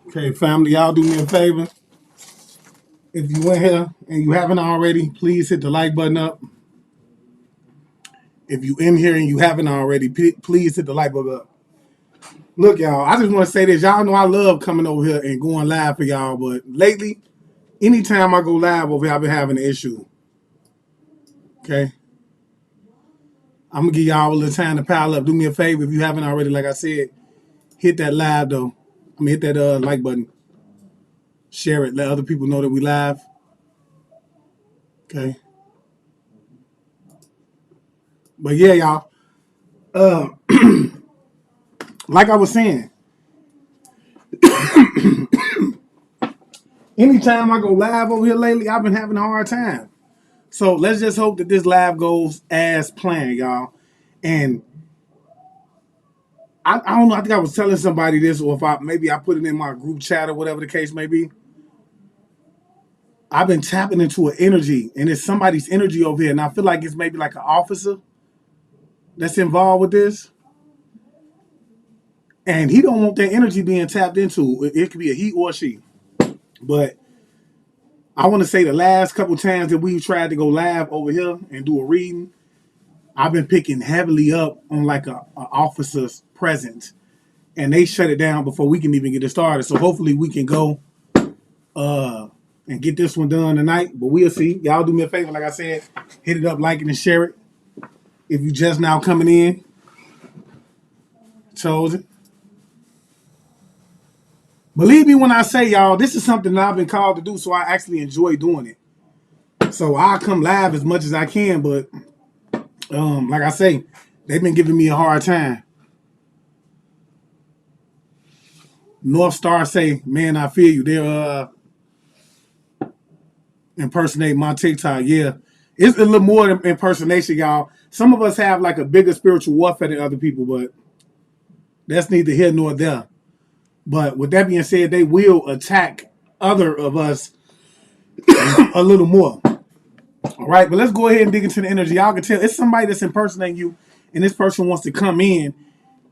Okay, family, y'all do me a favor. If you in here and you haven't already, please hit the like button up. If you in here and you haven't already, please hit the like button up. Look, y'all, I just want to say this. Y'all know I love coming over here and going live for y'all, but lately, anytime I go live over here, I've been having an issue. Okay? I'm going to give y'all a little time to pile up. Do me a favor if you haven't already, like I said, hit that live, though. Hit that like button. Share it. Let other people know that we live. Okay? But yeah, y'all. Uh, like I was saying, anytime I go live over here lately, I've been having a hard time. So let's just hope that this live goes as planned, y'all. And I don't know, I think I was telling somebody this, or if I put it in my group chat or whatever the case may be. I've been tapping into an energy, and it's somebody's energy over here, and I feel like it's maybe like an officer that's involved with this. And he don't want that energy being tapped into. It could be a he or a she. But I want to say the last couple times that we've tried to go live over here and do a reading, I've been picking heavily up on like a officer's presence, and they shut it down before we can even get it started. So hopefully we can go and get this one done tonight. But we'll see. Y'all do me a favor, like I said, hit it up, like it, and share it. If you just now coming in, chosen. Believe me when I say, y'all, this is something that I've been called to do, so I actually enjoy doing it. So I come live as much as I can, but like I say, they've been giving me a hard time. North Star say, man, I feel you. They're impersonating my TikTok. Yeah. It's a little more than impersonation, y'all. Some of us have like a bigger spiritual warfare than other people, but that's neither here nor there. But with that being said, they will attack other of us a little more. All right, but let's go ahead and dig into the energy. Y'all can tell it's somebody that's impersonating you, and this person wants to come in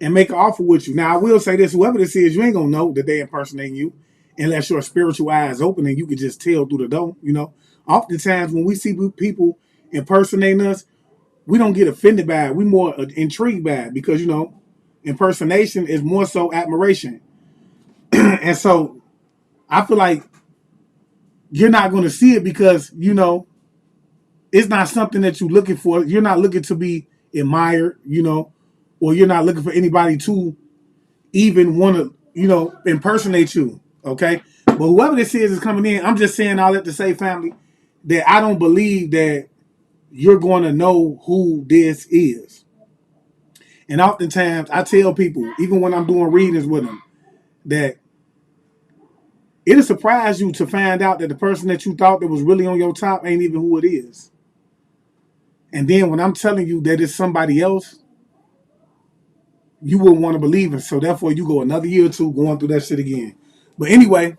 and make an offer with you. Now, I will say this, whoever this is, you ain't going to know that they impersonating you unless your spiritual eye is open and you can just tell through the door, you know. Oftentimes, when we see people impersonating us, we don't get offended by it. We more intrigued by it because, you know, impersonation is more so admiration. And so I feel like you're not going to see it because, you know, it's not something that you're looking for. You're not looking to be admired, you know, or you're not looking for anybody to even want to, you know, impersonate you, okay? But whoever this is coming in, I'm just saying all that to say, family, that I don't believe that you're going to know who this is. And oftentimes, I tell people, even when I'm doing readings with them, that it'll surprise you to find out that the person that you thought that was really on your top ain't even who it is. And then when I'm telling you that it's somebody else, you wouldn't want to believe it. So therefore, you go another year or two going through that shit again. But anyway,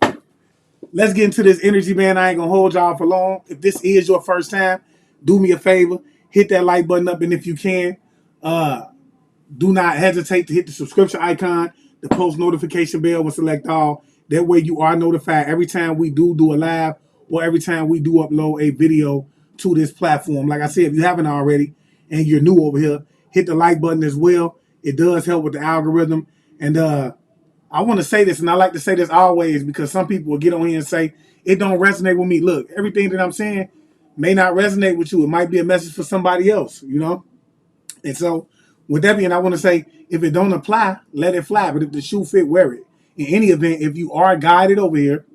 let's get into this energy, man. I ain't going to hold y'all for long. If this is your first time, do me a favor. Hit that like button up. And if you can, do not hesitate to hit the subscription icon, the post notification bell, and select all. That way you are notified every time we do a live or every time we do upload a video to this platform. Like I said, if you haven't already and you're new over here, hit the like button as well. It does help with the algorithm. And I want to say this, and I like to say this always because some people will get on here and say, it don't resonate with me. Look, everything that I'm saying may not resonate with you. It might be a message for somebody else, you know? And so, with that being, I want to say, if it don't apply, let it fly. But if the shoe fit, wear it. In any event, if you are guided over here,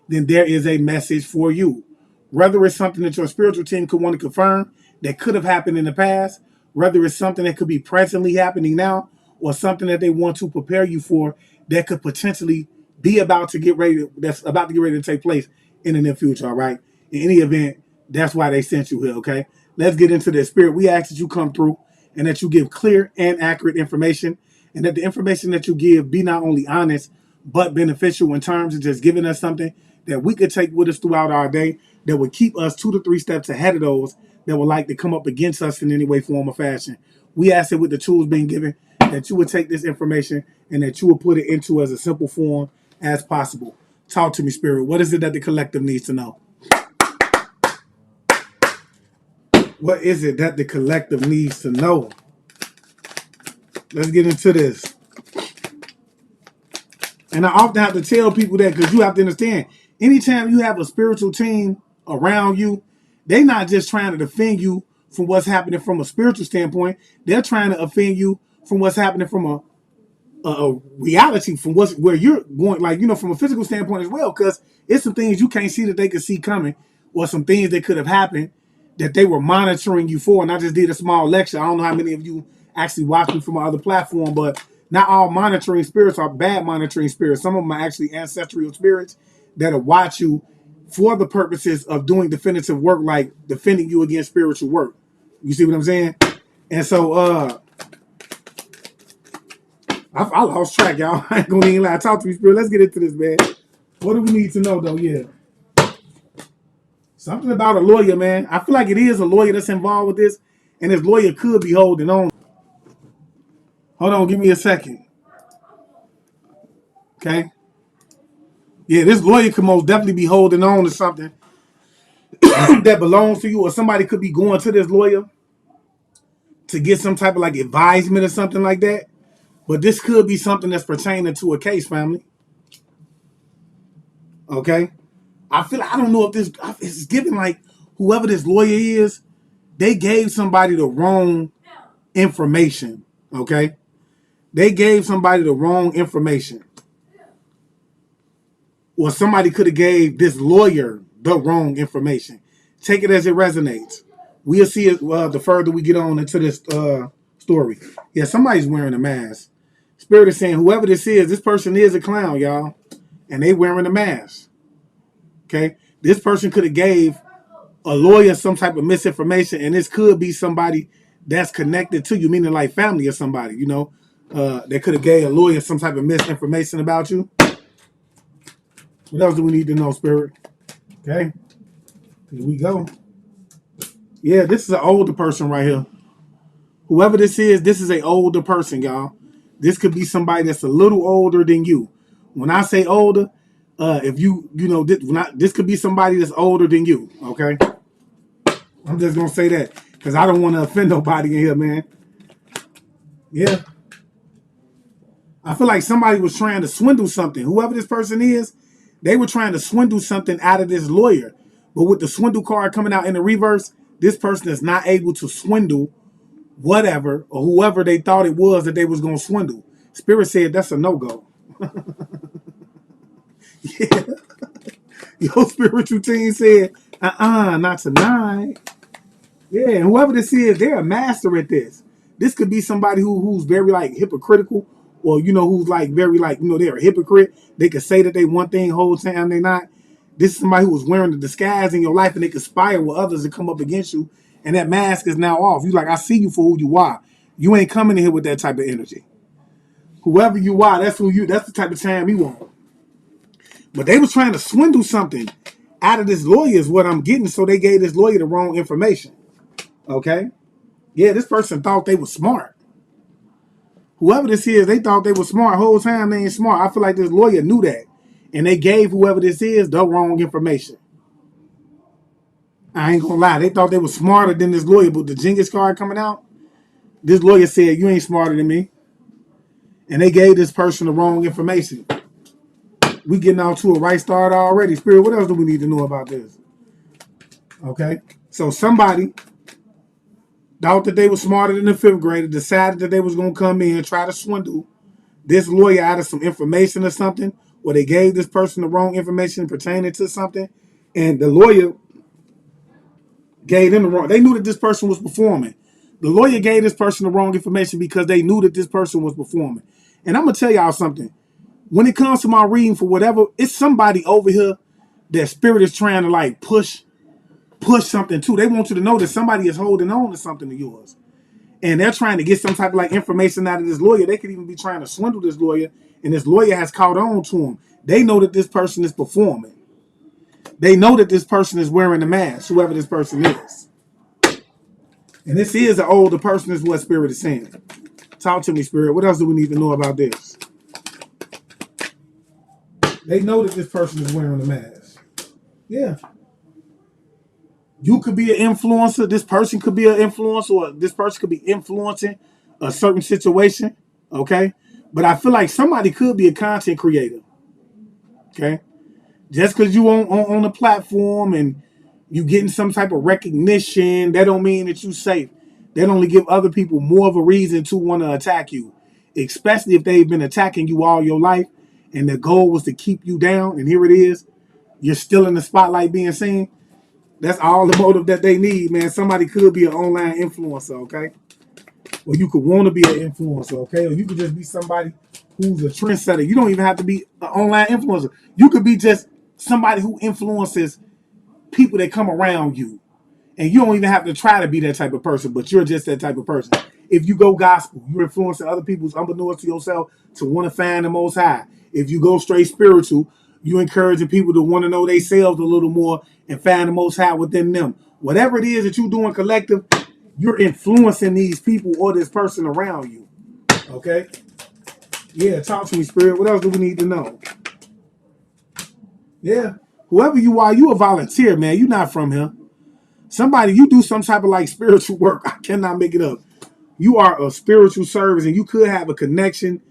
then there is a message for you. Whether it's something that your spiritual team could want to confirm that could have happened in the past, whether it's something that could be presently happening now, or something that they want to prepare you for that could potentially be that's about to get ready to take place in the near future, all right? In any event, that's why they sent you here, okay? Let's get into this. Spirit, we ask that you come through and that you give clear and accurate information, and that the information that you give be not only honest, but beneficial in terms of just giving us something that we could take with us throughout our day that would keep us 2 to 3 steps ahead of those that would like to come up against us in any way, form, or fashion. We ask that with the tools being given, that you would take this information and that you would put it into as a simple form as possible. Talk to me, Spirit. What is it that the collective needs to know? What is it that the collective needs to know? Let's get into this. And I often have to tell people that because you have to understand, anytime you have a spiritual team around you, they're not just trying to defend you from what's happening from a spiritual standpoint. They're trying to offend you from what's happening from a reality, from where you're going, like, from a physical standpoint as well, because it's some things you can't see that they could see coming, or some things that could have happened that they were monitoring you for. And I just did a small lecture. I don't know how many of you actually watch me from my other platform, but not all monitoring spirits are bad monitoring spirits. Some of them are actually ancestral spirits that'll watch you for the purposes of doing definitive work, like defending you against spiritual work. You see what I'm saying? And so I lost track, y'all. I ain't gonna even lie. Talk to me, Spirit. Let's get into this, man. What do we need to know, though? Yeah. Something about a lawyer, man. I feel like it is a lawyer that's involved with this, and this lawyer could be holding on. Hold on, give me a second. Okay? Yeah, this lawyer could most definitely be holding on to something that belongs to you, or somebody could be going to this lawyer to get some type of like advisement or something like that. But this could be something that's pertaining to a case, family. Okay? I feel I don't know if this it's given like whoever this lawyer is, they gave somebody the wrong information. Okay? They gave somebody the wrong information. Or somebody could have gave this lawyer the wrong information. Take it as it resonates. We'll see it the further we get on into this story. Yeah, somebody's wearing a mask. Spirit is saying whoever this person is a clown, y'all. And they wearing a mask. Okay? This person could have gave a lawyer some type of misinformation, and this could be somebody that's connected to you, meaning like family or somebody, they could have gave a lawyer some type of misinformation about you. What else do we need to know, Spirit? Okay, here we go. Yeah, this is an older person right here. Whoever this is an older person, y'all. This could be somebody that's a little older than you. When I say older, if this could be somebody that's older than you, okay? I'm just going to say that because I don't want to offend nobody in here, man. Yeah. I feel like somebody was trying to swindle something. Whoever this person is, they were trying to swindle something out of this lawyer. But with the swindle card coming out in the reverse, this person is not able to swindle whatever or whoever they thought it was that they was going to swindle. Spirit said that's a no-go. Yeah. Your spiritual team said, not tonight. Yeah, and whoever this is, they're a master at this. This could be somebody who's very like hypocritical, or who's like very like they're a hypocrite. They could say that they one thing whole time they not. This is somebody who was wearing the disguise in your life, and they conspire with others to come up against you. And that mask is now off. You like, I see you for who you are. You ain't coming in here with that type of energy. Whoever you are, that's the type of time you want. But they was trying to swindle something out of this lawyer is what I'm getting. So they gave this lawyer the wrong information. Okay? Yeah, this person thought they were smart. Whoever this is, they thought they were smart. Whole time they ain't smart. I feel like this lawyer knew that. And they gave whoever this is the wrong information. I ain't gonna lie. They thought they were smarter than this lawyer. But the Genghis card coming out, this lawyer said, you ain't smarter than me. And they gave this person the wrong information. We getting out to a right start already. Spirit, what else do we need to know about this? Okay? So somebody thought that they were smarter than the fifth grader, decided that they was going to come in and try to swindle this lawyer out of some information or something, or they gave this person the wrong information pertaining to something, and the lawyer gave them the wrong. They knew that this person was performing. The lawyer gave this person the wrong information because they knew that this person was performing. And I'm going to tell y'all something. When it comes to my reading for whatever, it's somebody over here that spirit is trying to like push something to. They want you to know that somebody is holding on to something of yours. And they're trying to get some type of like information out of this lawyer. They could even be trying to swindle this lawyer, and this lawyer has caught on to him. They know that this person is performing. They know that this person is wearing a mask, whoever this person is. And this is an older person, is what Spirit is saying. Talk to me, Spirit. What else do we need to know about this? They know that this person is wearing a mask. Yeah. You could be an influencer. This person could be an influencer, or this person could be influencing a certain situation. Okay. But I feel like somebody could be a content creator. Okay. Just because you on a platform and you getting some type of recognition, that don't mean that you safe. That only give other people more of a reason to want to attack you, especially if they've been attacking you all your life, and the goal was to keep you down. And here it is, you're still in the spotlight being seen. That's all the motive that they need, man. Somebody could be an online influencer, okay? Or you could want to be an influencer, okay? Or you could just be somebody who's a trendsetter. You don't even have to be an online influencer. You could be just somebody who influences people that come around you. And you don't even have to try to be that type of person, but you're just that type of person. If you go gospel, you're influencing other people's unbeknownst to yourself to want to find the Most High. If you go straight spiritual, you encouraging people to want to know themselves a little more and find the Most High within them. Whatever it is that you're doing collective, you're influencing these people or this person around you. Okay? Yeah, talk to me, Spirit. What else do we need to know? Yeah. Whoever you are, you a volunteer, man. You're not from here. Somebody, you do some type of like spiritual work. I cannot make it up. You are a spiritual service, and you could have a connection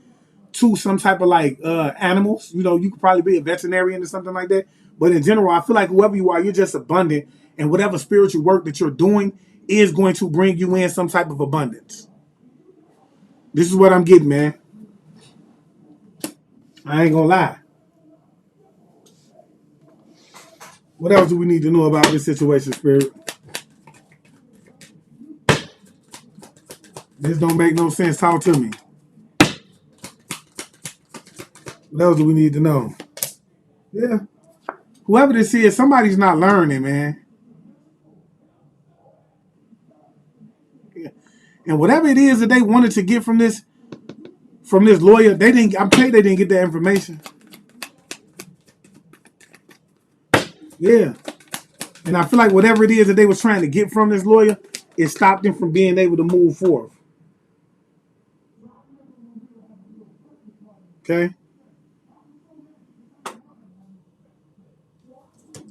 to some type of like animals. You know, you could probably be a veterinarian or something like that. But in general, I feel like whoever you are, you're just abundant, and whatever spiritual work that you're doing is going to bring you in some type of abundance. This is what I'm getting, man. I ain't gonna lie. What else do we need to know about this situation, Spirit? This don't make no sense. Talk to me. What else do we need to know? Yeah. Whoever this is, somebody's not learning, man. And whatever it is that they wanted to get from this lawyer, they didn't. I'm telling you, they didn't get that information. Yeah. And I feel like whatever it is that they was trying to get from this lawyer, it stopped them from being able to move forward. Okay.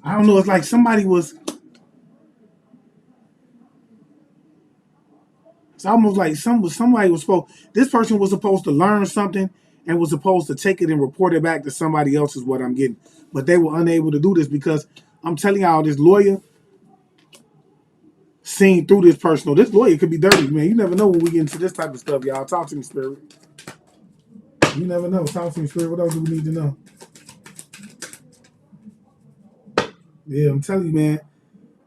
I don't know. It's like somebody was. It's almost like somebody was supposed. This person was supposed to learn something and was supposed to take it and report it back to somebody else. Is what I'm getting, but they were unable to do this because I'm telling y'all, this lawyer seen through this personal. This lawyer could be dirty, man. You never know when we get into this type of stuff, y'all. Talk to me, Spirit. You never know. Talk to me, Spirit. What else do we need to know? Yeah, I'm telling you, man.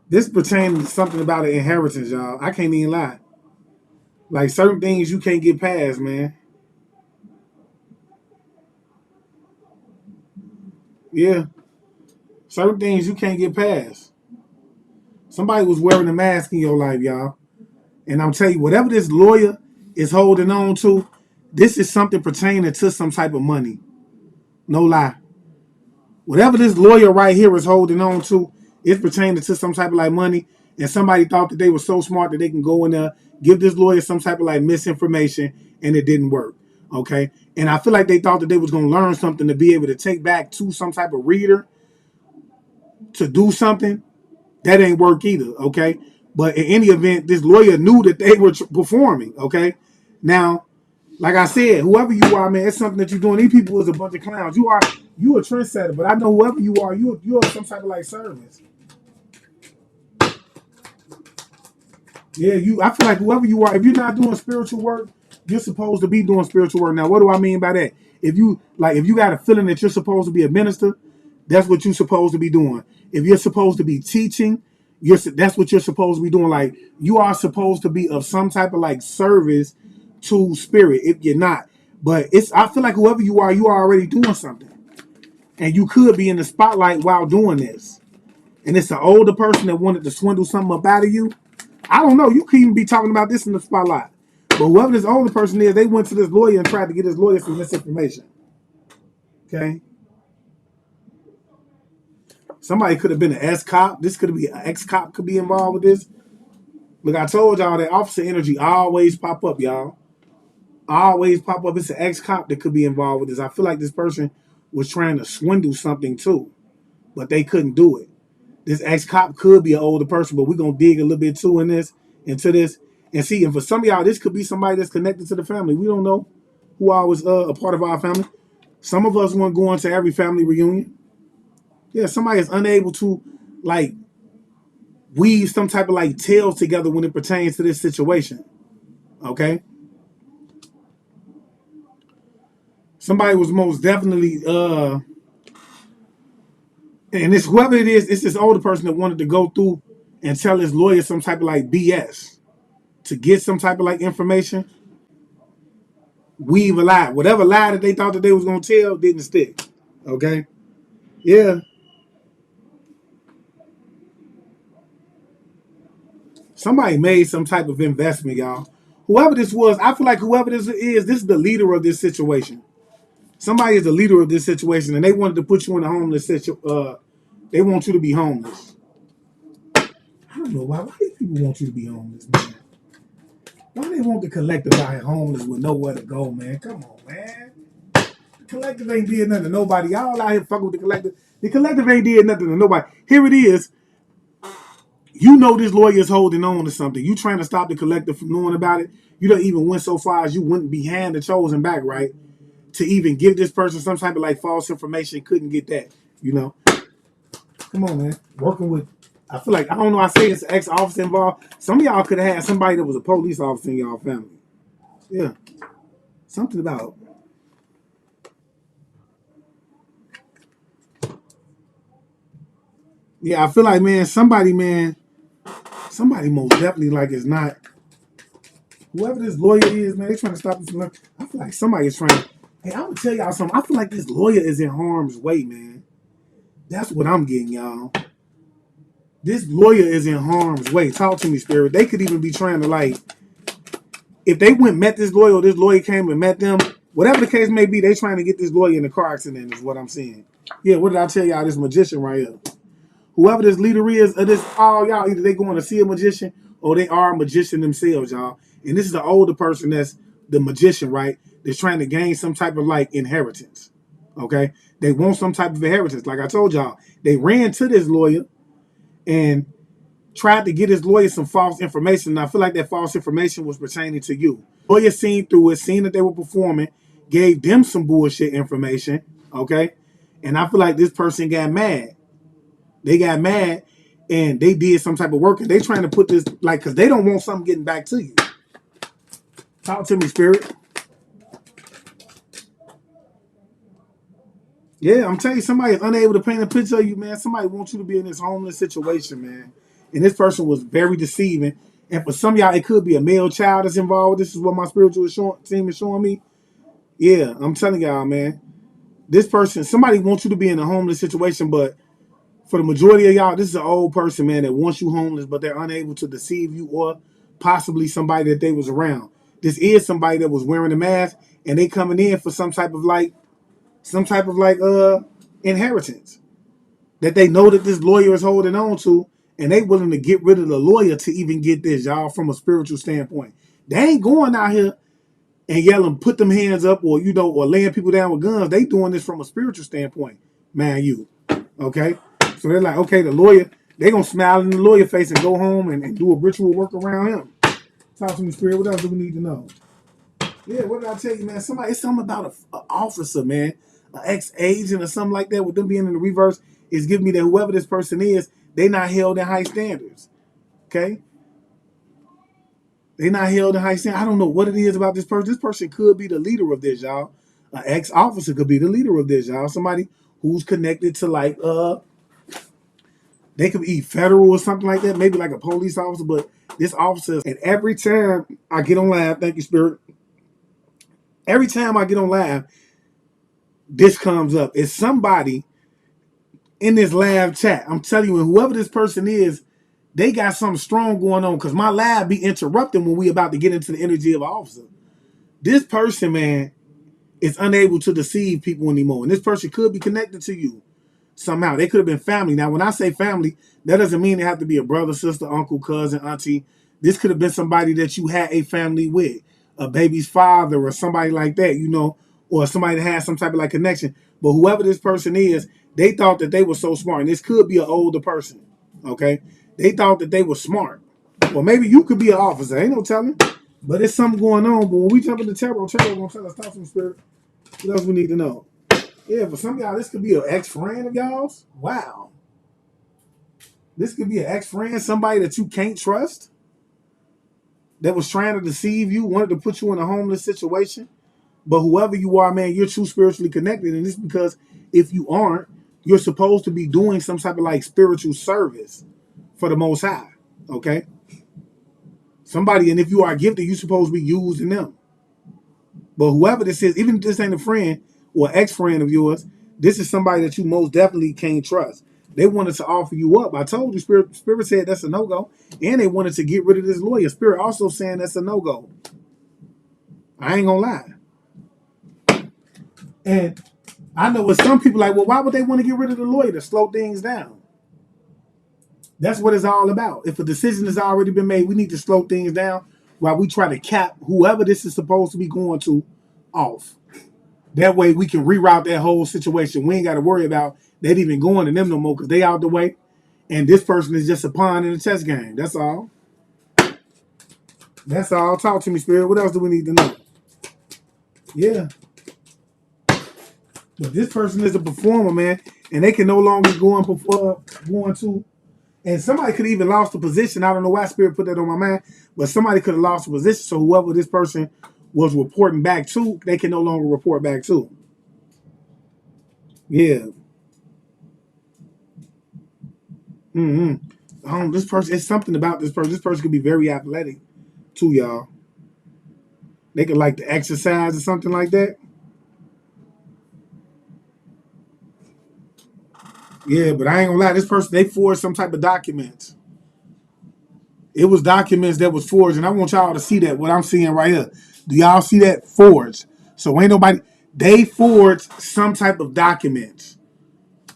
This pertains to something about an inheritance, y'all. I can't even lie. Like certain things you can't get past, man. Yeah. Certain things you can't get past. Somebody was wearing a mask in your life, y'all. And I'm telling you, whatever this lawyer is holding on to, this is something pertaining to some type of money. No lie. Whatever this lawyer right here is holding on to, it's pertaining to some type of like money. And somebody thought that they were so smart that they can go in there, give this lawyer some type of like misinformation, and it didn't work. Okay. And I feel like they thought that they was gonna learn something to be able to take back to some type of reader to do something. That ain't work either. Okay. But in any event, this lawyer knew that they were performing. Okay. Now, like I said, whoever you are, man, it's something that you're doing. These people is a bunch of clowns. You a trendsetter, but I know whoever you are, you're some type of like service. Yeah, I feel like whoever you are, if you're not doing spiritual work, you're supposed to be doing spiritual work. Now, what do I mean by that? If you got a feeling that you're supposed to be a minister, that's what you're supposed to be doing. If you're supposed to be teaching, that's what you're supposed to be doing. Like you are supposed to be of some type of like service to spirit. If you're not, but I feel like whoever you are already doing something, and you could be in the spotlight while doing this. And it's an older person that wanted to swindle something up out of you. I don't know. You could even be talking about this in the spotlight. But whoever this older person is, they went to this lawyer and tried to get this lawyer some misinformation. Okay. Somebody could have been an S cop. This could be an ex cop could be involved with this. Look, I told y'all that officer energy always pop up, y'all. Always pop up. It's an ex cop that could be involved with this. I feel like this person was trying to swindle something too, but they couldn't do it. This ex-cop could be an older person, but we're gonna dig a little bit too into this, and see. And for some of y'all, this could be somebody that's connected to the family. We don't know who all was a part of our family. Some of us weren't going to every family reunion. Yeah, somebody is unable to like weave some type of like tales together when it pertains to this situation. Okay, somebody was most definitely and it's whoever it is, it's this older person that wanted to go through and tell his lawyer some type of like BS to get some type of like information, weave a lie. Whatever lie that they thought that they was gonna tell didn't stick. Okay? Yeah. Somebody made some type of investment, y'all. Whoever this was, I feel like whoever this is the leader of this situation. Somebody is the leader of this situation, and they wanted to put you in a homeless situation. They want you to be homeless. I don't know why. Why do people want you to be homeless, man? Why they want the collective out here homeless with nowhere to go, man? Come on, man. The collective ain't did nothing to nobody. Y'all out here fucking with the collective. The collective ain't did nothing to nobody. Here it is. You know this lawyer is holding on to something. You trying to stop the collective from knowing about it. You don't even went so far as you wouldn't be handed chosen back, right? To even give this person some type of like false information. Couldn't get that, you know. Come on, man. Working with, I feel like, I don't know, I say it's an ex-officer involved. Some of y'all could have had somebody that was a police officer in y'all family. Yeah. Something about, yeah, I feel like, somebody most definitely like is not, whoever this lawyer is, man, they trying to stop this from, I feel like somebody is trying to, hey, I'm going to tell y'all something. I feel like this lawyer is in harm's way, man. That's what I'm getting, y'all. This lawyer is in harm's way. Talk to me, Spirit. They could even be trying to like, if they went and met this lawyer or this lawyer came and met them, whatever the case may be, they trying to get this lawyer in a car accident is what I'm seeing. Yeah, what did I tell y'all? This magician right here. Whoever this leader is, of this all y'all, either they going to see a magician or they are a magician themselves, y'all. And this is the older person that's the magician, right? That's trying to gain some type of like inheritance. Okay? They want some type of inheritance. Like I told y'all, they ran to this lawyer and tried to get his lawyer some false information. And I feel like that false information was pertaining to you. Lawyer seen through it, seen that they were performing, gave them some bullshit information, okay? And I feel like this person got mad. They got mad and they did some type of work and they trying to put this, like, because they don't want something getting back to you. Talk to me, Spirit. Yeah, I'm telling you, somebody is unable to paint a picture of you, man. Somebody wants you to be in this homeless situation, man. And this person was very deceiving. And for some of y'all, it could be a male child that's involved. This is what my spiritual team is showing me. Yeah, I'm telling y'all, man. This person, somebody wants you to be in a homeless situation, but for the majority of y'all, this is an old person, man, that wants you homeless, but they're unable to deceive you or possibly somebody that they was around. This is somebody that was wearing a mask and they coming in for some type of like inheritance that they know that this lawyer is holding on to, and they willing to get rid of the lawyer to even get this, y'all, from a spiritual standpoint. They ain't going out here and yelling, put them hands up, or or laying people down with guns. They doing this from a spiritual standpoint, man. Okay? So they're like, okay, the lawyer, they gonna smile in the lawyer face and go home and do a ritual work around him. Talk to me, Spirit. What else do we need to know? Yeah, what did I tell you, man? It's something about an officer, man, an ex-agent or something like that, with them being in the reverse, is giving me that whoever this person is, they not held in high standards. Okay? They not held in high standards. I don't know what it is about this person. This person could be the leader of this, y'all. An ex-officer could be the leader of this, y'all. Somebody who's connected to like they could be federal or something like that, maybe like a police officer, but this officer, and every time I get on live, thank you, Spirit. Every time I get on live, this comes up. It's somebody in this live chat. I'm telling you, whoever this person is, they got something strong going on because my live be interrupting when we about to get into the energy of an officer. This person, man, is unable to deceive people anymore. And this person could be connected to you somehow. They could have been family. Now, when I say family, that doesn't mean they have to be a brother, sister, uncle, cousin, auntie. This could have been somebody that you had a family with, a baby's father or somebody like that, or somebody that has some type of like connection. But whoever this person is, they thought that they were so smart. And this could be an older person. Okay? They thought that they were smart. Well, maybe you could be an officer. Ain't no telling. But it's something going on. But when we jump into tarot gonna tell us talk some spirit. What else we need to know? Yeah, for some of y'all, this could be an ex-friend of y'all's. Wow. This could be an ex-friend, somebody that you can't trust, that was trying to deceive you, wanted to put you in a homeless situation. But whoever you are, man, you're too spiritually connected. And this is because if you aren't, you're supposed to be doing some type of like spiritual service for the Most High. Okay? Somebody, and if you are gifted, you're supposed to be using them. But whoever this is, even if this ain't a friend or ex-friend of yours, this is somebody that you most definitely can't trust. They wanted to offer you up. I told you, Spirit said that's a no-go. And they wanted to get rid of this lawyer. Spirit also saying that's a no-go. I ain't gonna lie. And I know with some people like, well, why would they want to get rid of the lawyer to slow things down? That's what it's all about. If a decision has already been made, we need to slow things down while we try to cap whoever this is supposed to be going to off. That way we can reroute that whole situation. We ain't got to worry about that even going to them no more because they out the way. And this person is just a pawn in the chess game. That's all. That's all. Talk to me, Spirit. What else do we need to know? Yeah. But this person is a performer, man. And they can no longer go going to. And somebody could have even lost the position. I don't know why Spirit put that on my mind. But somebody could have lost the position. So whoever this person was reporting back to, they can no longer report back to. Yeah. This person, it's something about this person. This person could be very athletic too, y'all. They could like to exercise or something like that. Yeah, but I ain't gonna lie, this person, they forged some type of documents. It was documents that was forged, and I want y'all to see that, what I'm seeing right here. Do y'all see that? Forged. So ain't nobody, they forged some type of documents.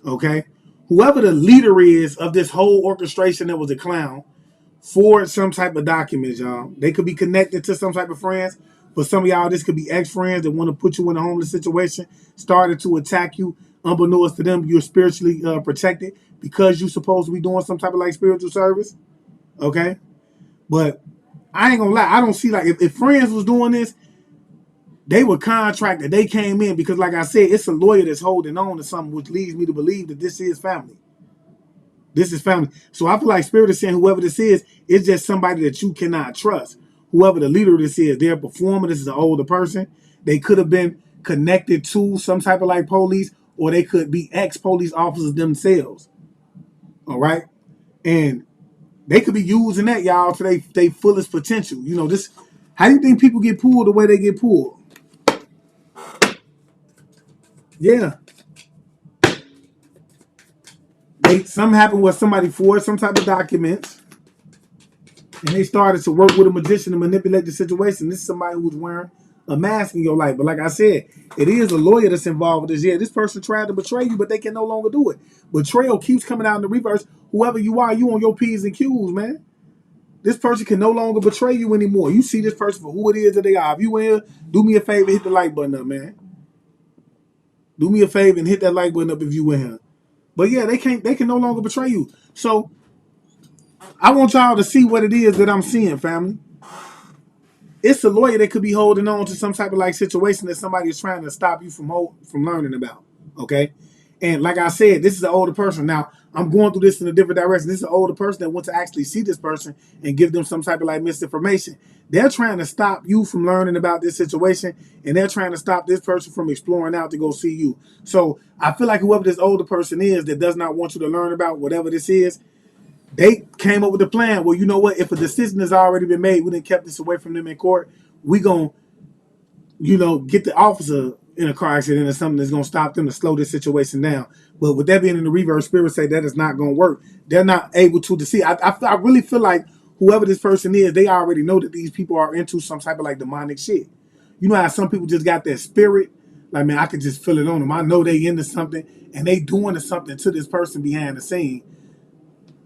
Okay? Whoever the leader is of this whole orchestration that was a clown, forged some type of documents, y'all. They could be connected to some type of friends. For some of y'all, this could be ex-friends that want to put you in a homeless situation, started to attack you. Unbeknownst to them, you're spiritually protected because you're supposed to be doing some type of like spiritual service. Okay? But I ain't gonna lie, I don't see like if friends was doing this, they were contracted. They came in because, like I said, it's a lawyer that's holding on to something, which leads me to believe that this is family. This is family. So I feel like Spirit is saying whoever this is just somebody that you cannot trust. Whoever the leader of this is, they're a performer. This is an older person. They could have been connected to some type of like police, or they could be ex-police officers themselves. All right? And they could be using that, y'all, to their fullest potential. You know, this. How do you think people get pulled the way they get pulled? Yeah. Something happened where somebody forged some type of documents, and they started to work with a magician to manipulate the situation. This is somebody who's wearing a mask in your life. But like I said, it is a lawyer that's involved with this. Yeah, this person tried to betray you, but they can no longer do it. Betrayal keeps coming out in the reverse. Whoever you are, you on your P's and Q's, man. This person can no longer betray you anymore. You see this person for who it is that they are. If you in here, do me a favor, hit the like button up, man. Do me a favor and hit that like button up if you in here. But yeah, they can no longer betray you. So I want y'all to see what it is that I'm seeing, family. It's a lawyer that could be holding on to some type of like situation that somebody is trying to stop you from learning about. Okay. And like I said, this is an older person. Now, I'm going through this in a different direction. This is an older person that wants to actually see this person and give them some type of like misinformation. They're trying to stop you from learning about this situation, and they're trying to stop this person from exploring out to go see you. So I feel like whoever this older person is that does not want you to learn about whatever this is, they came up with a plan. Well, you know what? If a decision has already been made, we done kept this away from them in court. We gonna, get the officer in a car accident or something that's gonna stop them to slow this situation down. But with that being in the reverse, Spirit say that is not gonna work. They're not able to deceive. I really feel like whoever this person is, they already know that these people are into some type of like demonic shit. You know how some people just got that spirit? Like, man, I could just feel it on them. I know they into something, and they doing something to this person behind the scene,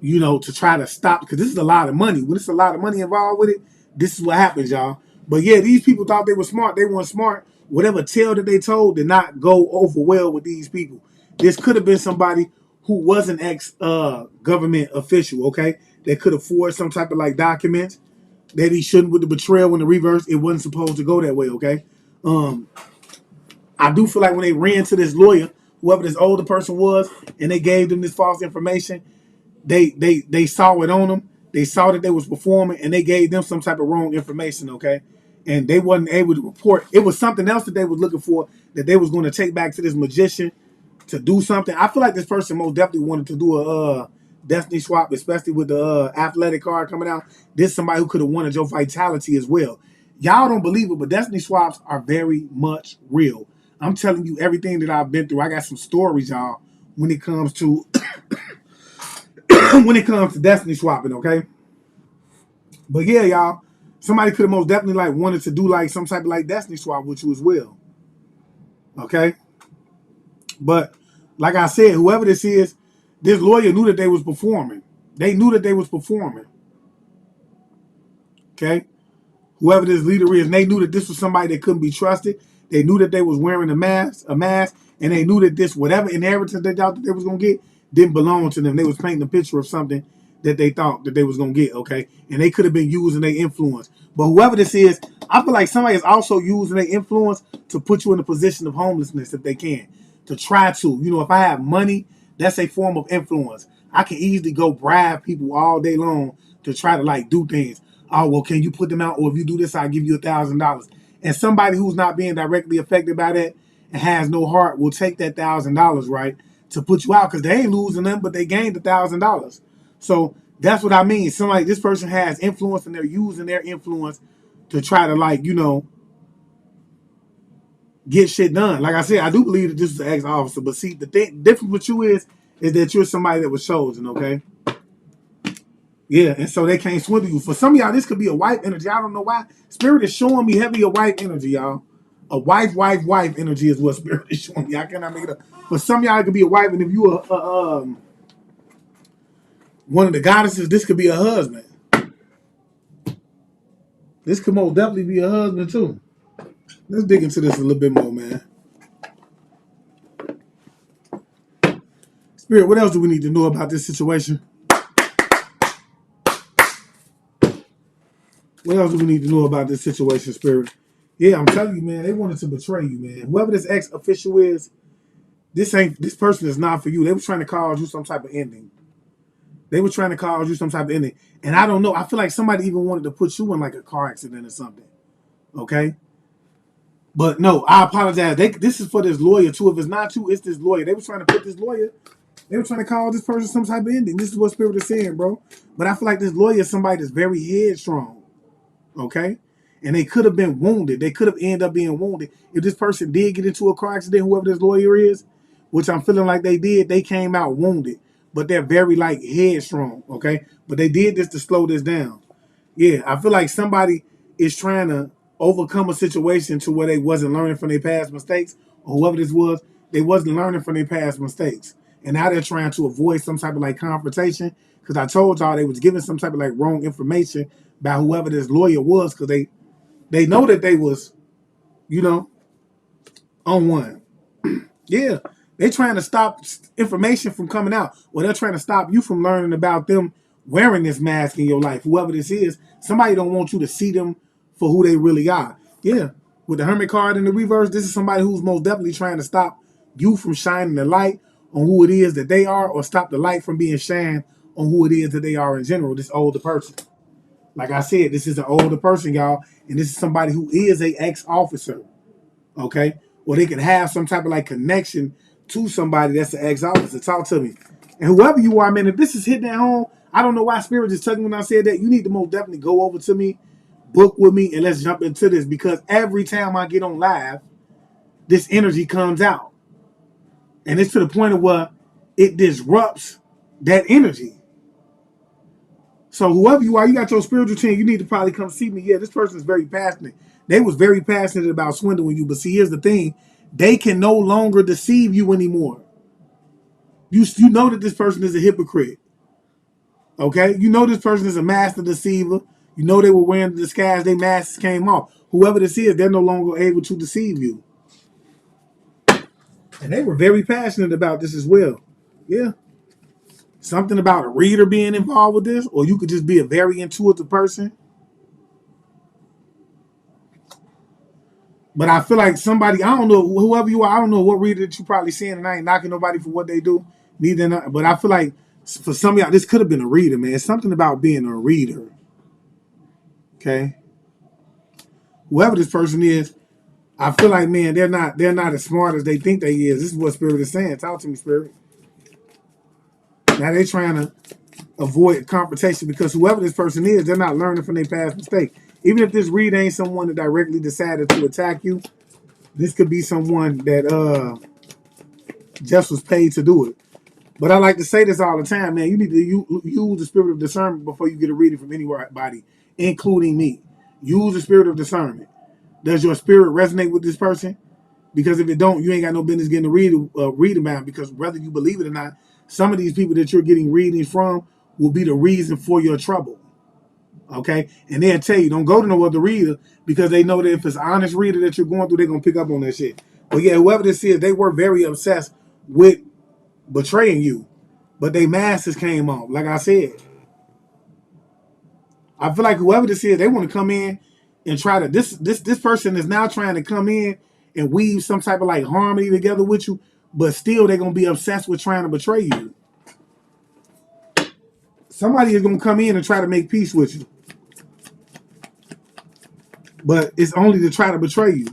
to try to stop, because this is a lot of money. When it's a lot of money involved with it, this is what happens, y'all. But yeah, these people thought they were smart. They weren't smart. whatever tale that they told did not go over well with these people. This could have been somebody who was an ex government official, okay? That could have forged some type of like documents that he shouldn't, with the betrayal in the reverse. It wasn't supposed to go that way, okay? Um, I do feel like when they ran to this lawyer, whoever this older person was, and they gave them this false information, they saw it on them. They saw that they was performing, and they gave them some type of wrong information, okay? And they wasn't able to report. It was something else that they was looking for that they was going to take back to this magician to do something. I feel like this person most definitely wanted to do a destiny swap, especially with the athletic card coming out. This is somebody who could have wanted your vitality as well. Y'all don't believe it, but destiny swaps are very much real. I'm telling you everything that I've been through. I got some stories, y'all, when it comes to when it comes to destiny swapping, okay? But yeah, y'all, somebody could have most definitely like wanted to do like some type of like destiny swap with you as well. Okay? But like I said, whoever this is, this lawyer knew that they was performing. They knew that they was performing. Okay? Whoever this leader is, and they knew that this was somebody that couldn't be trusted. They knew that they was wearing a mask, and they knew that this whatever inheritance they thought that they was gonna get didn't belong to them. They was painting a picture of something that they thought that they was gonna get, okay? And they could have been using their influence. But whoever this is, I feel like somebody is also using their influence to put you in a position of homelessness if they can. To try to. You know, if I have money, that's a form of influence. I can easily go bribe people all day long to try to like do things. Oh, well, can you put them out? Or if you do this, I'll give you $1,000. And somebody who's not being directly affected by that and has no heart will take that $1,000, right, to put you out because they ain't losing them, but they gained $1,000. So that's what I mean. Somebody, this person has influence and they're using their influence to try to like, you know, get shit done. Like I said, I do believe that this is an ex-officer, but see, the difference with you is that you're somebody that was chosen, okay? Yeah, and so they can't swindle you. For some of y'all, this could be a wife energy. I don't know why. Spirit is showing me heavy a wife energy, y'all. A wife energy is what Spirit is showing me. I cannot make it up. For some of y'all, it could be a wife, and if you are one of the goddesses, this could be a husband. This could most definitely be a husband too. Let's dig into this a little bit more, man. Spirit, what else do we need to know about this situation? What else do we need to know about this situation, Spirit? Yeah, I'm telling you, man, they wanted to betray you, man. Whoever this ex-official is, this person is not for you. They were trying to cause you some type of ending. They were trying to cause you some type of ending. And I don't know. I feel like somebody even wanted to put you in like a car accident or something. Okay? But no, I apologize. This is for this lawyer too. If it's not you, it's this lawyer. They were trying to put this lawyer, they were trying to cause this person some type of ending. This is what Spirit is saying, bro. But I feel like this lawyer is somebody that's very headstrong. Okay? And they could have been wounded. They could have ended up being wounded. If this person did get into a car accident, whoever this lawyer is, which I'm feeling like they did, they came out wounded. But they're very like headstrong, okay? But they did this to slow this down. Yeah, I feel like somebody is trying to overcome a situation to where they wasn't learning from their past mistakes, or whoever this was, they wasn't learning from their past mistakes. And now they're trying to avoid some type of like confrontation. Because I told y'all they was giving some type of like wrong information about whoever this lawyer was, because they know that they was, you know, on one. Yeah, they're trying to stop information from coming out. Or they're trying to stop you from learning about them wearing this mask in your life. Whoever this is, somebody don't want you to see them for who they really are. Yeah, with the Hermit card in the reverse, this is somebody who's most definitely trying to stop you from shining the light on who it is that they are, or stop the light from being shined on who it is that they are in general, this older person. Like I said, this is an older person, y'all, and this is somebody who is a ex-officer, okay? Or they could have some type of like connection to somebody that's an ex-officer. Talk to me. And whoever you are, man, if this is hitting at home, I don't know why Spirit just took me when I said that. You need to most definitely go over to me, book with me, and let's jump into this, because every time I get on live, this energy comes out. And it's to the point of where it disrupts that energy. So whoever you are, you got your spiritual team, you need to probably come see me. Yeah, this person is very passionate. They was very passionate about swindling you. But see, here's the thing. They can no longer deceive you anymore. You know that this person is a hypocrite. Okay? You know this person is a master deceiver. You know they were wearing the disguise, their masks came off. Whoever this is, they're no longer able to deceive you. And they were very passionate about this as well. Yeah. Something about a reader being involved with this, or you could just be a very intuitive person. But I feel like somebody, I don't know, whoever you are, I don't know what reader that you probably seeing, and I ain't knocking nobody for what they do. Neither, but I feel like for some of y'all, this could have been a reader, man. It's something about being a reader. Okay. Whoever this person is, I feel like, man, they're not as smart as they think they is. This is what Spirit is saying. Talk to me, Spirit. Now they trying to avoid confrontation because whoever this person is, they're not learning from their past mistake. Even if this reader ain't someone that directly decided to attack you, this could be someone that just was paid to do it. But I like to say this all the time, man. You need to use the spirit of discernment before you get a reading from anybody, including me. Use the spirit of discernment. Does your spirit resonate with this person? Because if it don't, you ain't got no business getting a read about. Because whether you believe it or not, some of these people that you're getting readings from will be the reason for your trouble. Okay? And they'll tell you, don't go to no other reader because they know that if it's an honest reader that you're going through, they're going to pick up on that shit. But yeah, whoever this is, they were very obsessed with betraying you. But they masks came off. Like I said, I feel like whoever this is, they want to come in and try to this person is now trying to come in and weave some type of like harmony together with you, but still they're gonna be obsessed with trying to betray you. Somebody is gonna come in and try to make peace with you, but it's only to try to betray you,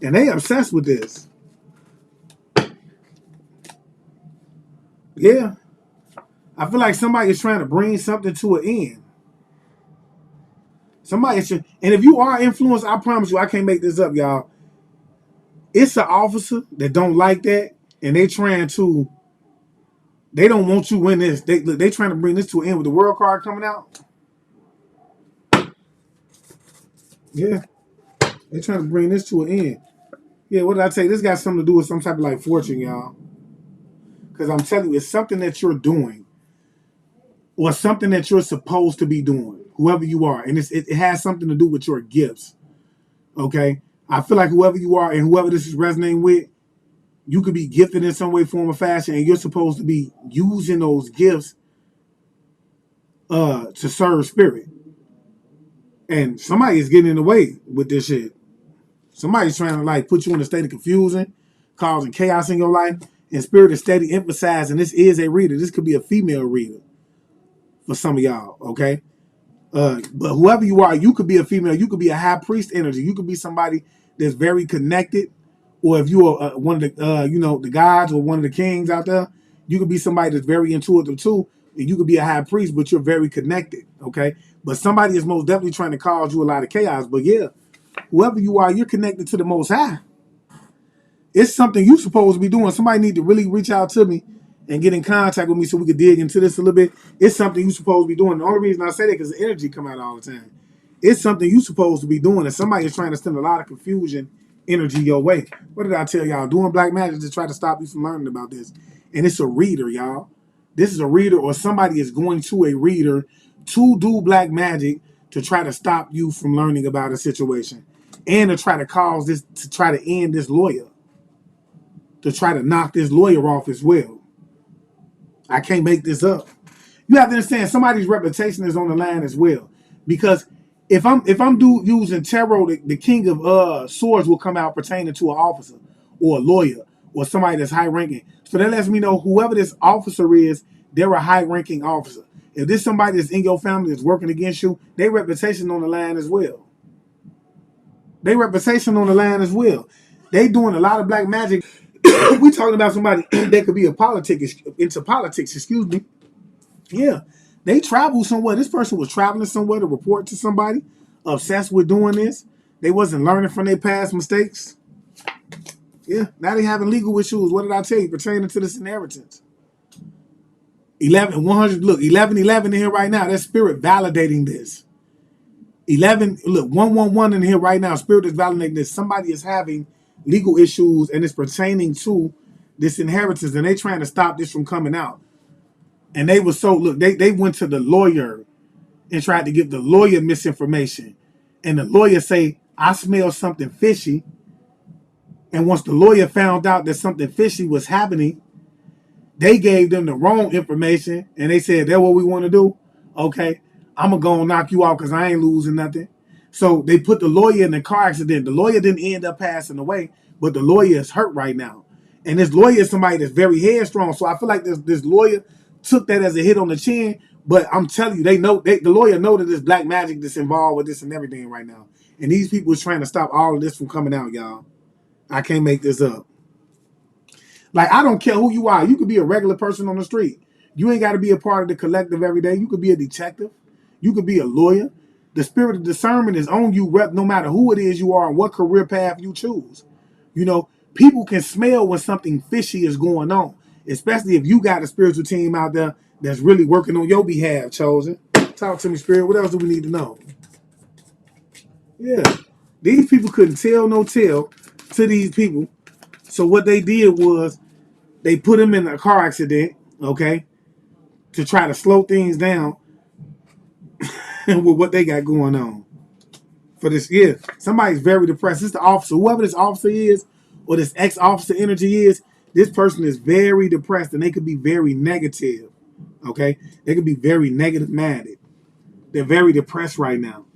and they obsessed with this. Yeah, I feel like somebody is trying to bring something to an end. Somebody should, and if you are influenced, I promise you, I can't make this up, y'all. It's an officer that don't like that, and they don't want you in this. They trying to bring this to an end with the world card coming out. Yeah, they trying to bring this to an end. Yeah, what did I say? This got something to do with some type of like fortune, y'all. Because I'm telling you, it's something that you're doing, or something that you're supposed to be doing, whoever you are, and it has something to do with your gifts. Okay, I feel like whoever you are and whoever this is resonating with, you could be gifted in some way, form, or fashion, and you're supposed to be using those gifts to serve spirit. And somebody is getting in the way with this shit. Somebody's trying to like put you in a state of confusion, causing chaos in your life. And spirit is steady emphasizing this is a reader. This could be a female reader for some of y'all, okay? But whoever you are, you could be a female. You could be a high priest energy. You could be somebody that's very connected. Or if you are one of the, the gods or one of the kings out there, you could be somebody that's very intuitive too. And you could be a high priest, but you're very connected, okay? But somebody is most definitely trying to cause you a lot of chaos. But yeah, whoever you are, you're connected to the Most High. It's something you're supposed to be doing. Somebody need to really reach out to me and get in contact with me so we could dig into this a little bit. It's something you're supposed to be doing. The only reason I say that is because the energy come out all the time. It's something you're supposed to be doing, and somebody is trying to send a lot of confusion energy your way. What did I tell y'all? Doing black magic to try to stop you from learning about this. And it's a reader, y'all. This is a reader, or somebody is going to a reader to do black magic to try to stop you from learning about a situation. And to try to cause this, to try to end this lawyer. To try to knock this lawyer off as well. I can't make this up. You have to understand somebody's reputation is on the line as well. Because if I'm using tarot, the king of swords will come out pertaining to an officer or a lawyer or somebody that's high ranking. So that lets me know whoever this officer is, they're a high ranking officer. If there's somebody that's in your family that's working against you, their reputation on the line as well. Their reputation on the line as well. They doing a lot of black magic. We talking about somebody that could be into politics, excuse me. Yeah. They travel somewhere. This person was traveling somewhere to report to somebody, obsessed with doing this. They wasn't learning from their past mistakes. Yeah. Now they having legal issues. What did I tell you? Pertaining to this inheritance. 100. Look, 11 in here right now. That's spirit validating this. 11, look, 111 in here right now. Spirit is validating this. Somebody is having legal issues and it's pertaining to this inheritance, and they trying to stop this from coming out. And they were so, look, they went to the lawyer and tried to give the lawyer misinformation. And the lawyer say, I smell something fishy. And once the lawyer found out that something fishy was happening, they gave them the wrong information. And they said, that's what we want to do? Okay, I'm going to go and knock you out because I ain't losing nothing. So they put the lawyer in the car accident. The lawyer didn't end up passing away, but the lawyer is hurt right now. And this lawyer is somebody that's very headstrong. So I feel like this lawyer took that as a hit on the chin. But I'm telling you, the lawyer know that there's black magic that's involved with this and everything right now. And these people is trying to stop all of this from coming out, y'all. I can't make this up. Like, I don't care who you are. You could be a regular person on the street. You ain't got to be a part of the collective every day. You could be a detective. You could be a lawyer. The spirit of discernment is on you no matter who it is you are and what career path you choose. You know, people can smell when something fishy is going on, especially if you got a spiritual team out there that's really working on your behalf, Chosen. Talk to me, Spirit. What else do we need to know? Yeah. These people couldn't tell no tale to these people. So what they did was they put him in a car accident, okay, to try to slow things down with what they got going on. For this, yeah, somebody's very depressed. It's the officer, whoever this officer is, or this ex-officer energy is, this person is very depressed and they could be very negative, okay? They could be very negative-minded. They're very depressed right now,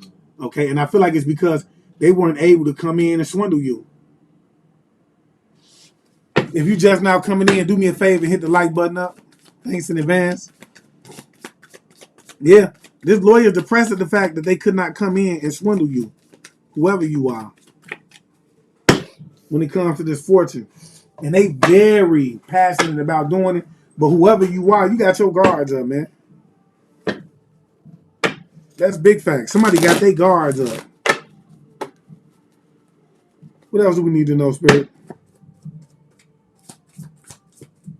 okay? And I feel like it's because they weren't able to come in and swindle you. If you just now coming in, do me a favor and hit the like button up. Thanks in advance. Yeah, this lawyer is depressed at the fact that they could not come in and swindle you, whoever you are, when it comes to this fortune. And they very passionate about doing it. But whoever you are, you got your guards up, man. That's big fact. Somebody got their guards up. What else do we need to know, Spirit?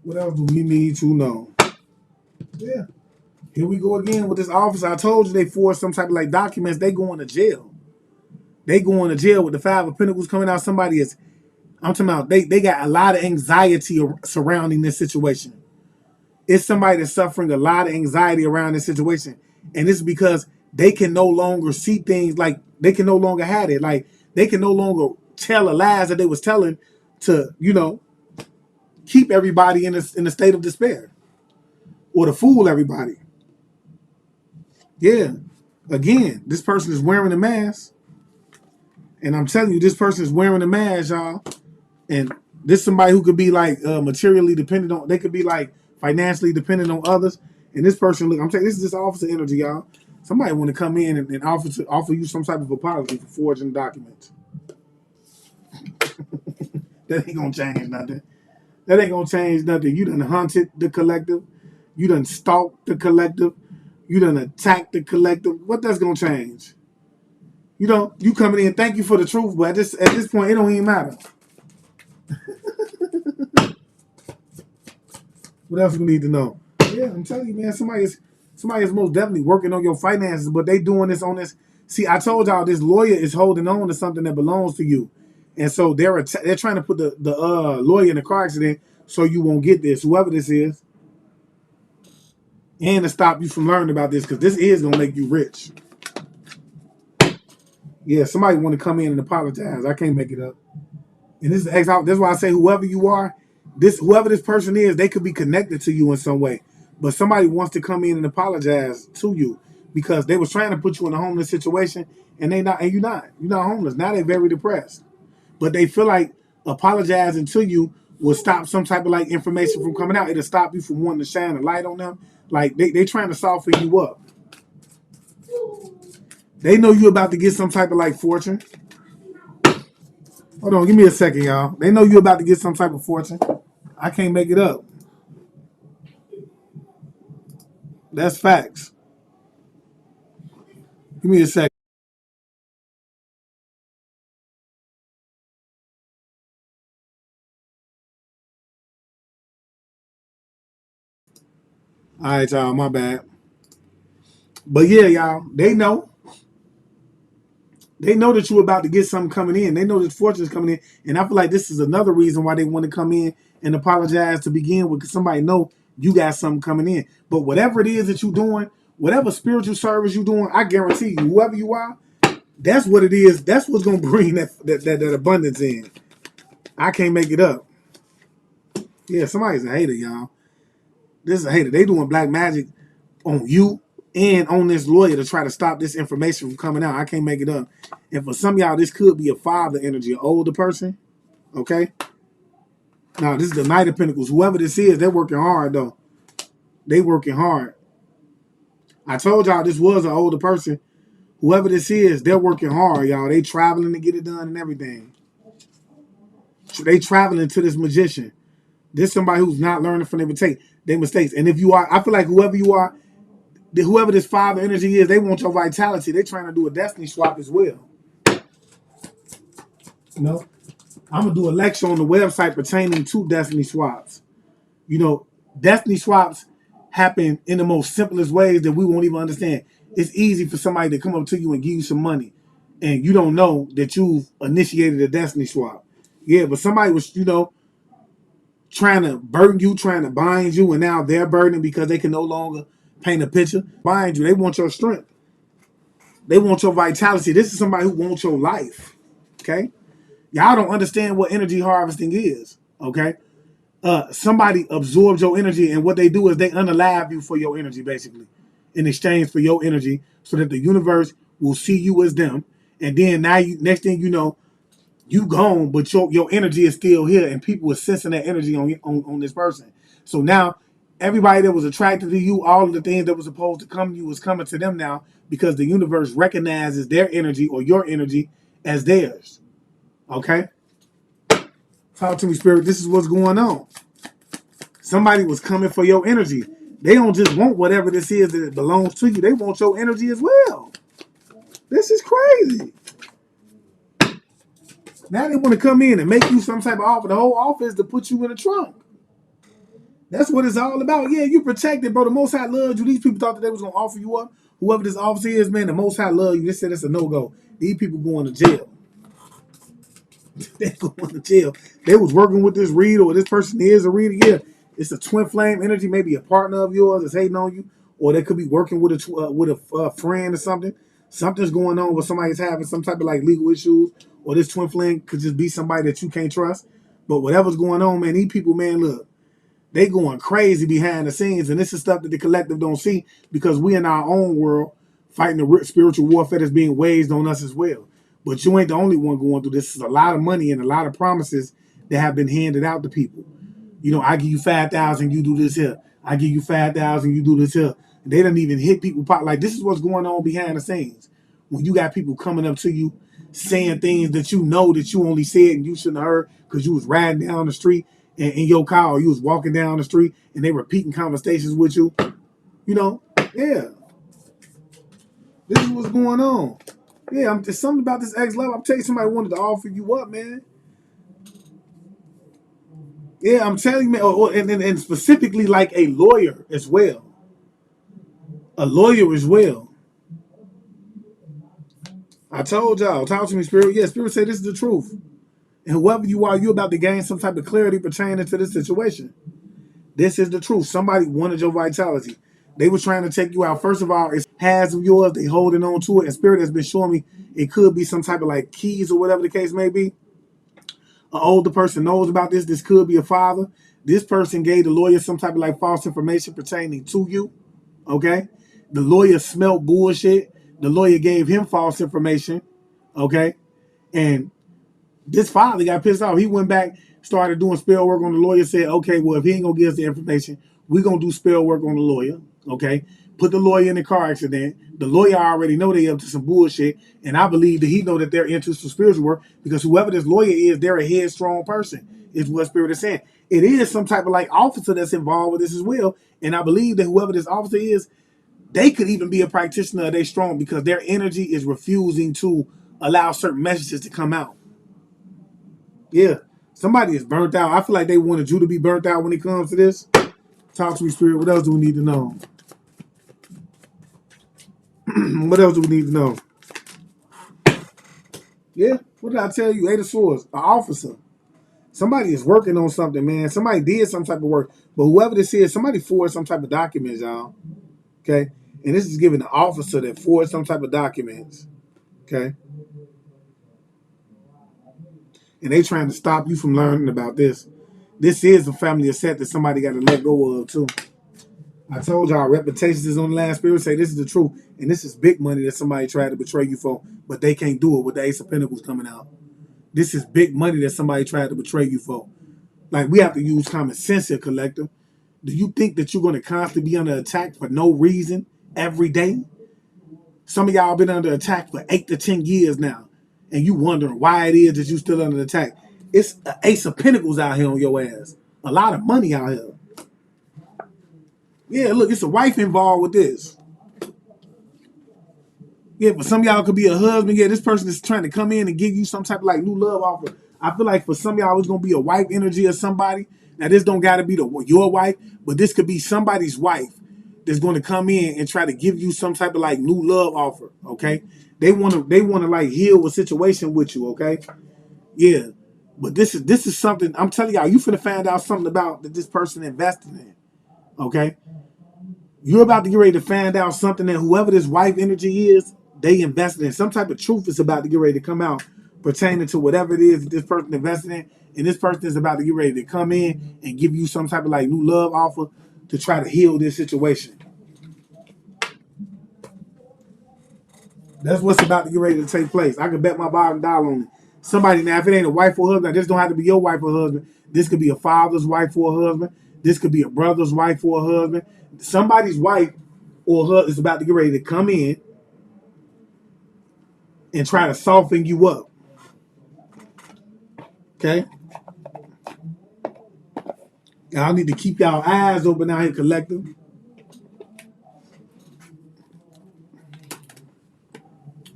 What else do we need to know? Yeah. Here we go again with this officer. I told you they forged some type of like documents. They going to jail. They going to jail with the Five of Pentacles coming out. Somebody is, I'm talking about, they got a lot of anxiety surrounding this situation. It's somebody that's suffering a lot of anxiety around this situation. And it's because they can no longer see things, like they can no longer have it. Like they can no longer tell the lies that they was telling to, you know, keep everybody in a state of despair or to fool everybody. Yeah. Again, this person is wearing a mask. And I'm telling you, this person is wearing a mask, y'all. And this is somebody who could be like materially dependent on, they could be like financially dependent on others. And this person, look, I'm telling you, this is just officer energy, y'all. Somebody want to come in and offer you some type of apology for forging documents. That ain't gonna change nothing. That ain't gonna change nothing. You done hunted the collective. You done stalked the collective. You done attacked the collective. What that's gonna change? You know, you coming in, thank you for the truth, but at this point, it don't even matter. What else we need to know? Yeah, I'm telling you, man, somebody is most definitely working on your finances, but they doing this on this. See, I told y'all this lawyer is holding on to something that belongs to you. And so they're trying to put the lawyer in a car accident so you won't get this, whoever this is, and to stop you from learning about this, because this is going to make you rich. Yeah, somebody want to come in and apologize. I can't make it up. And this is that's why I say whoever you are, whoever this person is, they could be connected to you in some way. But somebody wants to come in and apologize to you because they was trying to put you in a homeless situation, and you're not homeless. Now they're very depressed. But they feel like apologizing to you will stop some type of like information from coming out. It'll stop you from wanting to shine a light on them. Like they trying to soften you up. They know you're about to get some type of like fortune. Hold on, give me a second, y'all. They know you're about to get some type of fortune. I can't make it up. That's facts. Give me a second. All right, y'all, my bad. But yeah, y'all, they know. They know that you're about to get something coming in. They know that fortune is coming in. And I feel like this is another reason why they want to come in and apologize to begin with, because somebody know you got something coming in. But whatever it is that you're doing, whatever spiritual service you're doing, I guarantee you, whoever you are, that's what it is. That's what's gonna bring that abundance in. I can't make it up. Yeah, somebody's a hater, y'all. This is a hater. They doing black magic on you and on this lawyer to try to stop this information from coming out. I can't make it up. And for some of y'all, this could be a father energy, an older person. Okay. Now, this is the Knight of Pentacles. Whoever this is, they're working hard, though. They working hard. I told y'all this was an older person. Whoever this is, they're working hard, y'all. They traveling to get it done and everything. They traveling to this magician. This somebody who's not learning from their mistakes. And if you are, I feel like whoever you are, whoever this father energy is, they want your vitality. They're trying to do a destiny swap as well. You know, I'm gonna do a lecture on the website pertaining to destiny swaps. You know, destiny swaps happen in the most simplest ways that we won't even understand. It's easy for somebody to come up to you and give you some money, and you don't know that you've initiated a destiny swap. Yeah, but somebody was, trying to burden you, trying to bind you, and now they're burdened because they can no longer paint a picture. Bind you. They want your strength. They want your vitality. This is somebody who wants your life. Okay? Y'all don't understand what energy harvesting is. Okay? Somebody absorbs your energy, and what they do is they unalive you for your energy, basically, in exchange for your energy, so that the universe will see you as them. And then now, next thing you know, you gone, but your energy is still here, and people are sensing that energy on this person. So now, everybody that was attracted to you, all of the things that was supposed to come to you is coming to them now, because the universe recognizes their energy or your energy as theirs. Okay? Talk to me, Spirit. This is what's going on. Somebody was coming for your energy. They don't just want whatever this is that it belongs to you. They want your energy as well. This is crazy. Now they want to come in and make you some type of offer. The whole offer is to put you in a trunk. That's what it's all about. Yeah, you protected, bro. The Most High loved you. These people thought that they was going to offer you up. Whoever this officer is, man, the Most High loved you. They said it's a no-go. These people going to jail. They going to jail. They was working with this reader, or this person is a reader. Yeah, it's a twin flame energy. Maybe a partner of yours is hating on you, or they could be working with a friend or something. Something's going on where somebody's having some type of like legal issues, or this twin flame could just be somebody that you can't trust. But whatever's going on, man, these people, man, look, they going crazy behind the scenes, and this is stuff that the collective don't see, because we in our own world fighting the spiritual warfare that's being waged on us as well. But you ain't the only one going through this. Is a lot of money and a lot of promises that have been handed out to people. You know, I give you 5,000, you do this here. I give you 5,000, you do this here. And they don't even hit people pop. Like, this is what's going on behind the scenes. When you got people coming up to you saying things that you know that you only said and you shouldn't have heard because you was riding down the street in your car, or you was walking down the street and they repeating conversations with you. You know, yeah. This is what's going on. Yeah, there's something about this X level. I'm telling you, somebody wanted to offer you up, man. Yeah, I'm telling you, man. And specifically like a lawyer as well. A lawyer as well. I told y'all, talk to me, Spirit. Yeah, Spirit say this is the truth. And whoever you are, you're about to gain some type of clarity pertaining to this situation. This is the truth. Somebody wanted your vitality. They were trying to take you out. First of all, it's has of yours. They holding on to it. And Spirit has been showing me it could be some type of like keys or whatever the case may be. An older person knows about this. This could be a father. This person gave the lawyer some type of like false information pertaining to you. Okay? The lawyer smelled bullshit. The lawyer gave him false information. Okay? And this father got pissed off. He went back, started doing spell work on the lawyer, said, okay, well, if he ain't going to give us the information, we're going to do spell work on the lawyer. Okay? Put the lawyer in the car accident. The lawyer already know they up to some bullshit, and I believe that he know that they're into some spiritual work, because whoever this lawyer is, they're a headstrong person, is what Spirit is saying. It is some type of like officer that's involved with this as well, and I believe that whoever this officer is, they could even be a practitioner of they strong, because their energy is refusing to allow certain messages to come out. Yeah, somebody is burnt out. I feel like they wanted you to be burnt out when it comes to this. Talk to me, Spirit. What else do we need to know? What else do we need to know? Yeah, what did I tell you? Eight of Swords, an officer. Somebody is working on something, man. Somebody did some type of work. But whoever this is, somebody forged some type of documents, y'all. Okay? And this is giving the officer that forged some type of documents. Okay. And they trying to stop you from learning about this. This is a family of set that somebody got to let go of too. I told y'all reputations is on the line. Spirit say this is the truth. And this is big money that somebody tried to betray you for, but they can't do it with the Ace of Pentacles coming out. This is big money that somebody tried to betray you for. Like, we have to use common sense here, collective. Do you think that you're going to constantly be under attack for no reason every day? Some of y'all been under attack for 8 to 10 years now, and you wondering why it is that you still under attack. It's an Ace of Pentacles out here on your ass. A lot of money out here. Yeah, look, it's a wife involved with this. Yeah, but some of y'all could be a husband. Yeah, this person is trying to come in and give you some type of like new love offer. I feel like for some of y'all, it's going to be a wife energy or somebody. Now, this don't got to be your wife, but this could be somebody's wife that's going to come in and try to give you some type of like new love offer. Okay, they want to like heal a situation with you. Okay, yeah, but this is something I'm telling y'all. You finna find out something about that this person invested in. Okay, you're about to get ready to find out something that whoever this wife energy is, they invested in. Some type of truth is about to get ready to come out pertaining to whatever it is that this person invested in. And this person is about to get ready to come in and give you some type of like new love offer to try to heal this situation. That's what's about to get ready to take place. I could bet my bottom dollar on it. Somebody, now, if it ain't a wife or husband, this don't have to be your wife or husband. This could be a father's wife or a husband. This could be a brother's wife or a husband. Somebody's wife or husband is about to get ready to come in and try to soften you up. Okay? Y'all need to keep y'all eyes open out here, collective.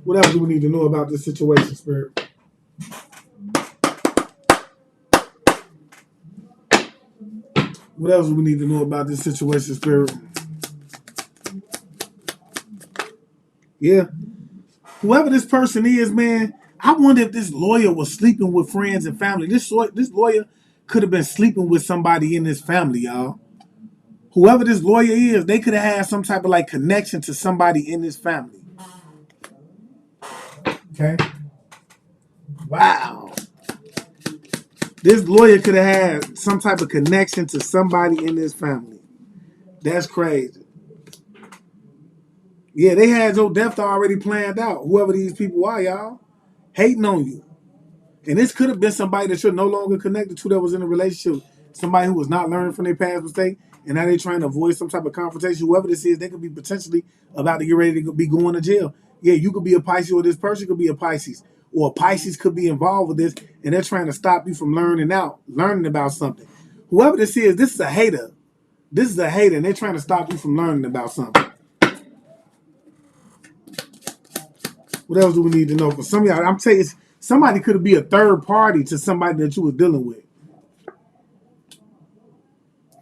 What else do we need to know about this situation, Spirit? What else do we need to know about this situation, Spirit? Yeah. Whoever this person is, man, I wonder if this lawyer was sleeping with friends and family. This lawyer could have been sleeping with somebody in this family, y'all. Whoever this lawyer is, they could have had some type of like connection to somebody in this family. Okay. Wow. This lawyer could have had some type of connection to somebody in this family. That's crazy. Yeah, they had your death already planned out. Whoever these people are, y'all, hating on you. And this could have been somebody that you're no longer connected to that was in a relationship. Somebody who was not learning from their past mistake, and now they're trying to avoid some type of confrontation. Whoever this is, they could be potentially about to get ready to be going to jail. Yeah, you could be a Pisces, or this person could be a Pisces. Or a Pisces could be involved with this, and they're trying to stop you from learning about something. Whoever this is a hater. This is a hater, and they're trying to stop you from learning about something. What else do we need to know? For some of y'all, I'm telling you, somebody could be a third party to somebody that you were dealing with.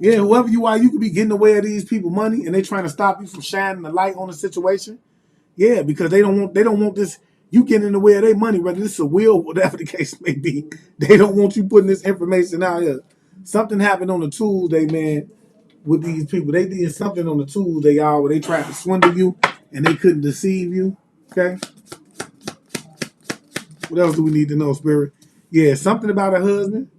Yeah, whoever you are, you could be getting away of these people money, and they trying to stop you from shining the light on the situation. Yeah, because they don't want this you getting in the way of their money, whether this is a will, whatever the case may be. They don't want you putting this information out here. Something happened on the Tuesday, man, with these people. They did something on the Tuesday, y'all, where they tried to swindle you and they couldn't deceive you. Okay. What else do we need to know, Spirit? Yeah, something about a husband.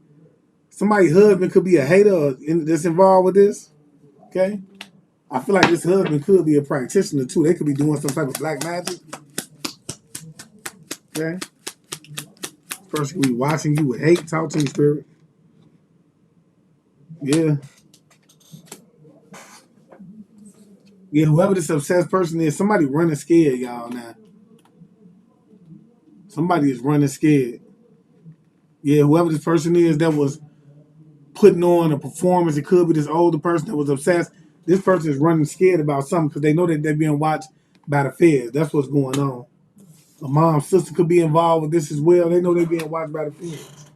Somebody's husband could be a hater that's involved with this. Okay. I feel like this husband could be a practitioner too. They could be doing some type of black magic. Okay. This person could be watching you with hate. Talk to me, Spirit. Yeah. Yeah, whoever this obsessed person is, somebody running scared, y'all, now. Somebody is running scared. Yeah, whoever this person is that was putting on a performance, it could be this older person that was obsessed. This person is running scared about something because they know that they're being watched by the feds. That's what's going on. A mom's sister could be involved with this as well. They know they're being watched by the feds.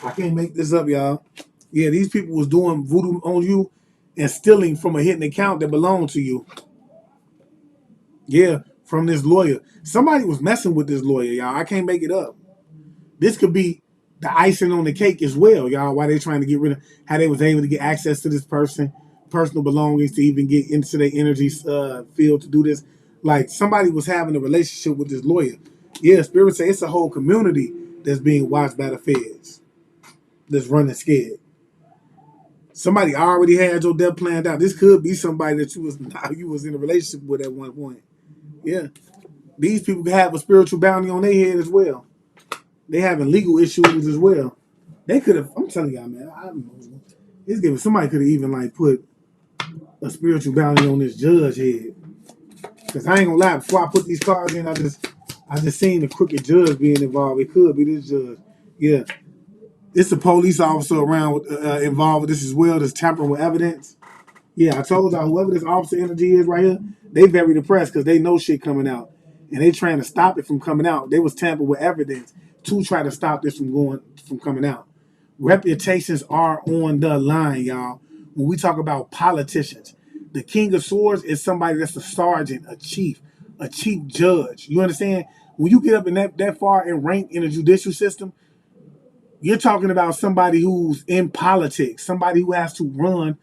I can't make this up, y'all. Yeah, these people was doing voodoo on you and stealing from a hidden account that belonged to you. Yeah, from this lawyer. Somebody was messing with this lawyer, y'all. I can't make it up. This could be the icing on the cake as well, y'all, why they trying to get rid of, how they was able to get access to this person personal belongings to even get into their energy field to do this. Like somebody was having a relationship with this lawyer. Yeah, Spirit say it's a whole community that's being watched by the feds, that's running scared. Somebody already had your death planned out. This could be somebody that you was in a relationship with at one point. Yeah, these people could have a spiritual bounty on their head as well. They having legal issues as well. They could have. I'm telling y'all, man. I don't know. It's giving somebody could have even like put a spiritual bounty on this judge head. Cause I ain't gonna lie. Before I put these cards in, I just seen the crooked judge being involved. It could be this judge. Yeah, it's a police officer around involved with this as well. That's tampering with evidence. Yeah, I told y'all whoever this officer energy is right here, they very depressed because they know shit coming out, and they trying to stop it from coming out. They was tampering with evidence to try to stop this from coming out. Reputations are on the line, y'all. When we talk about politicians, the King of Swords is somebody that's a sergeant, a chief judge. You understand? When you get up in that far in rank in the judicial system, you're talking about somebody who's in politics, somebody who has to run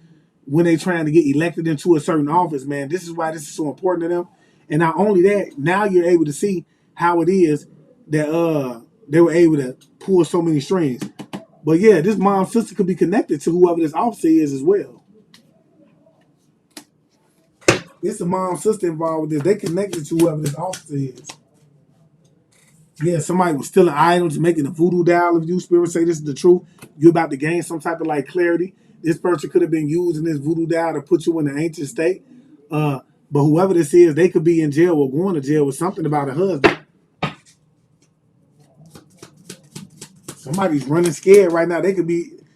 when they're trying to get elected into a certain office, man. This is why this is so important to them. And not only that, now you're able to see how it is that they were able to pull so many strings. But yeah, this mom's sister could be connected to whoever this officer is as well. It's a mom's sister involved with this. They connected to whoever this officer is. Yeah, somebody was stealing items, making a voodoo doll of you. Spirit say this is the truth. You're about to gain some type of like clarity. This person could have been using this voodoo doll to put you in an ancient state. But whoever this is, they could be in jail or going to jail with something about a husband. Somebody's running scared right now.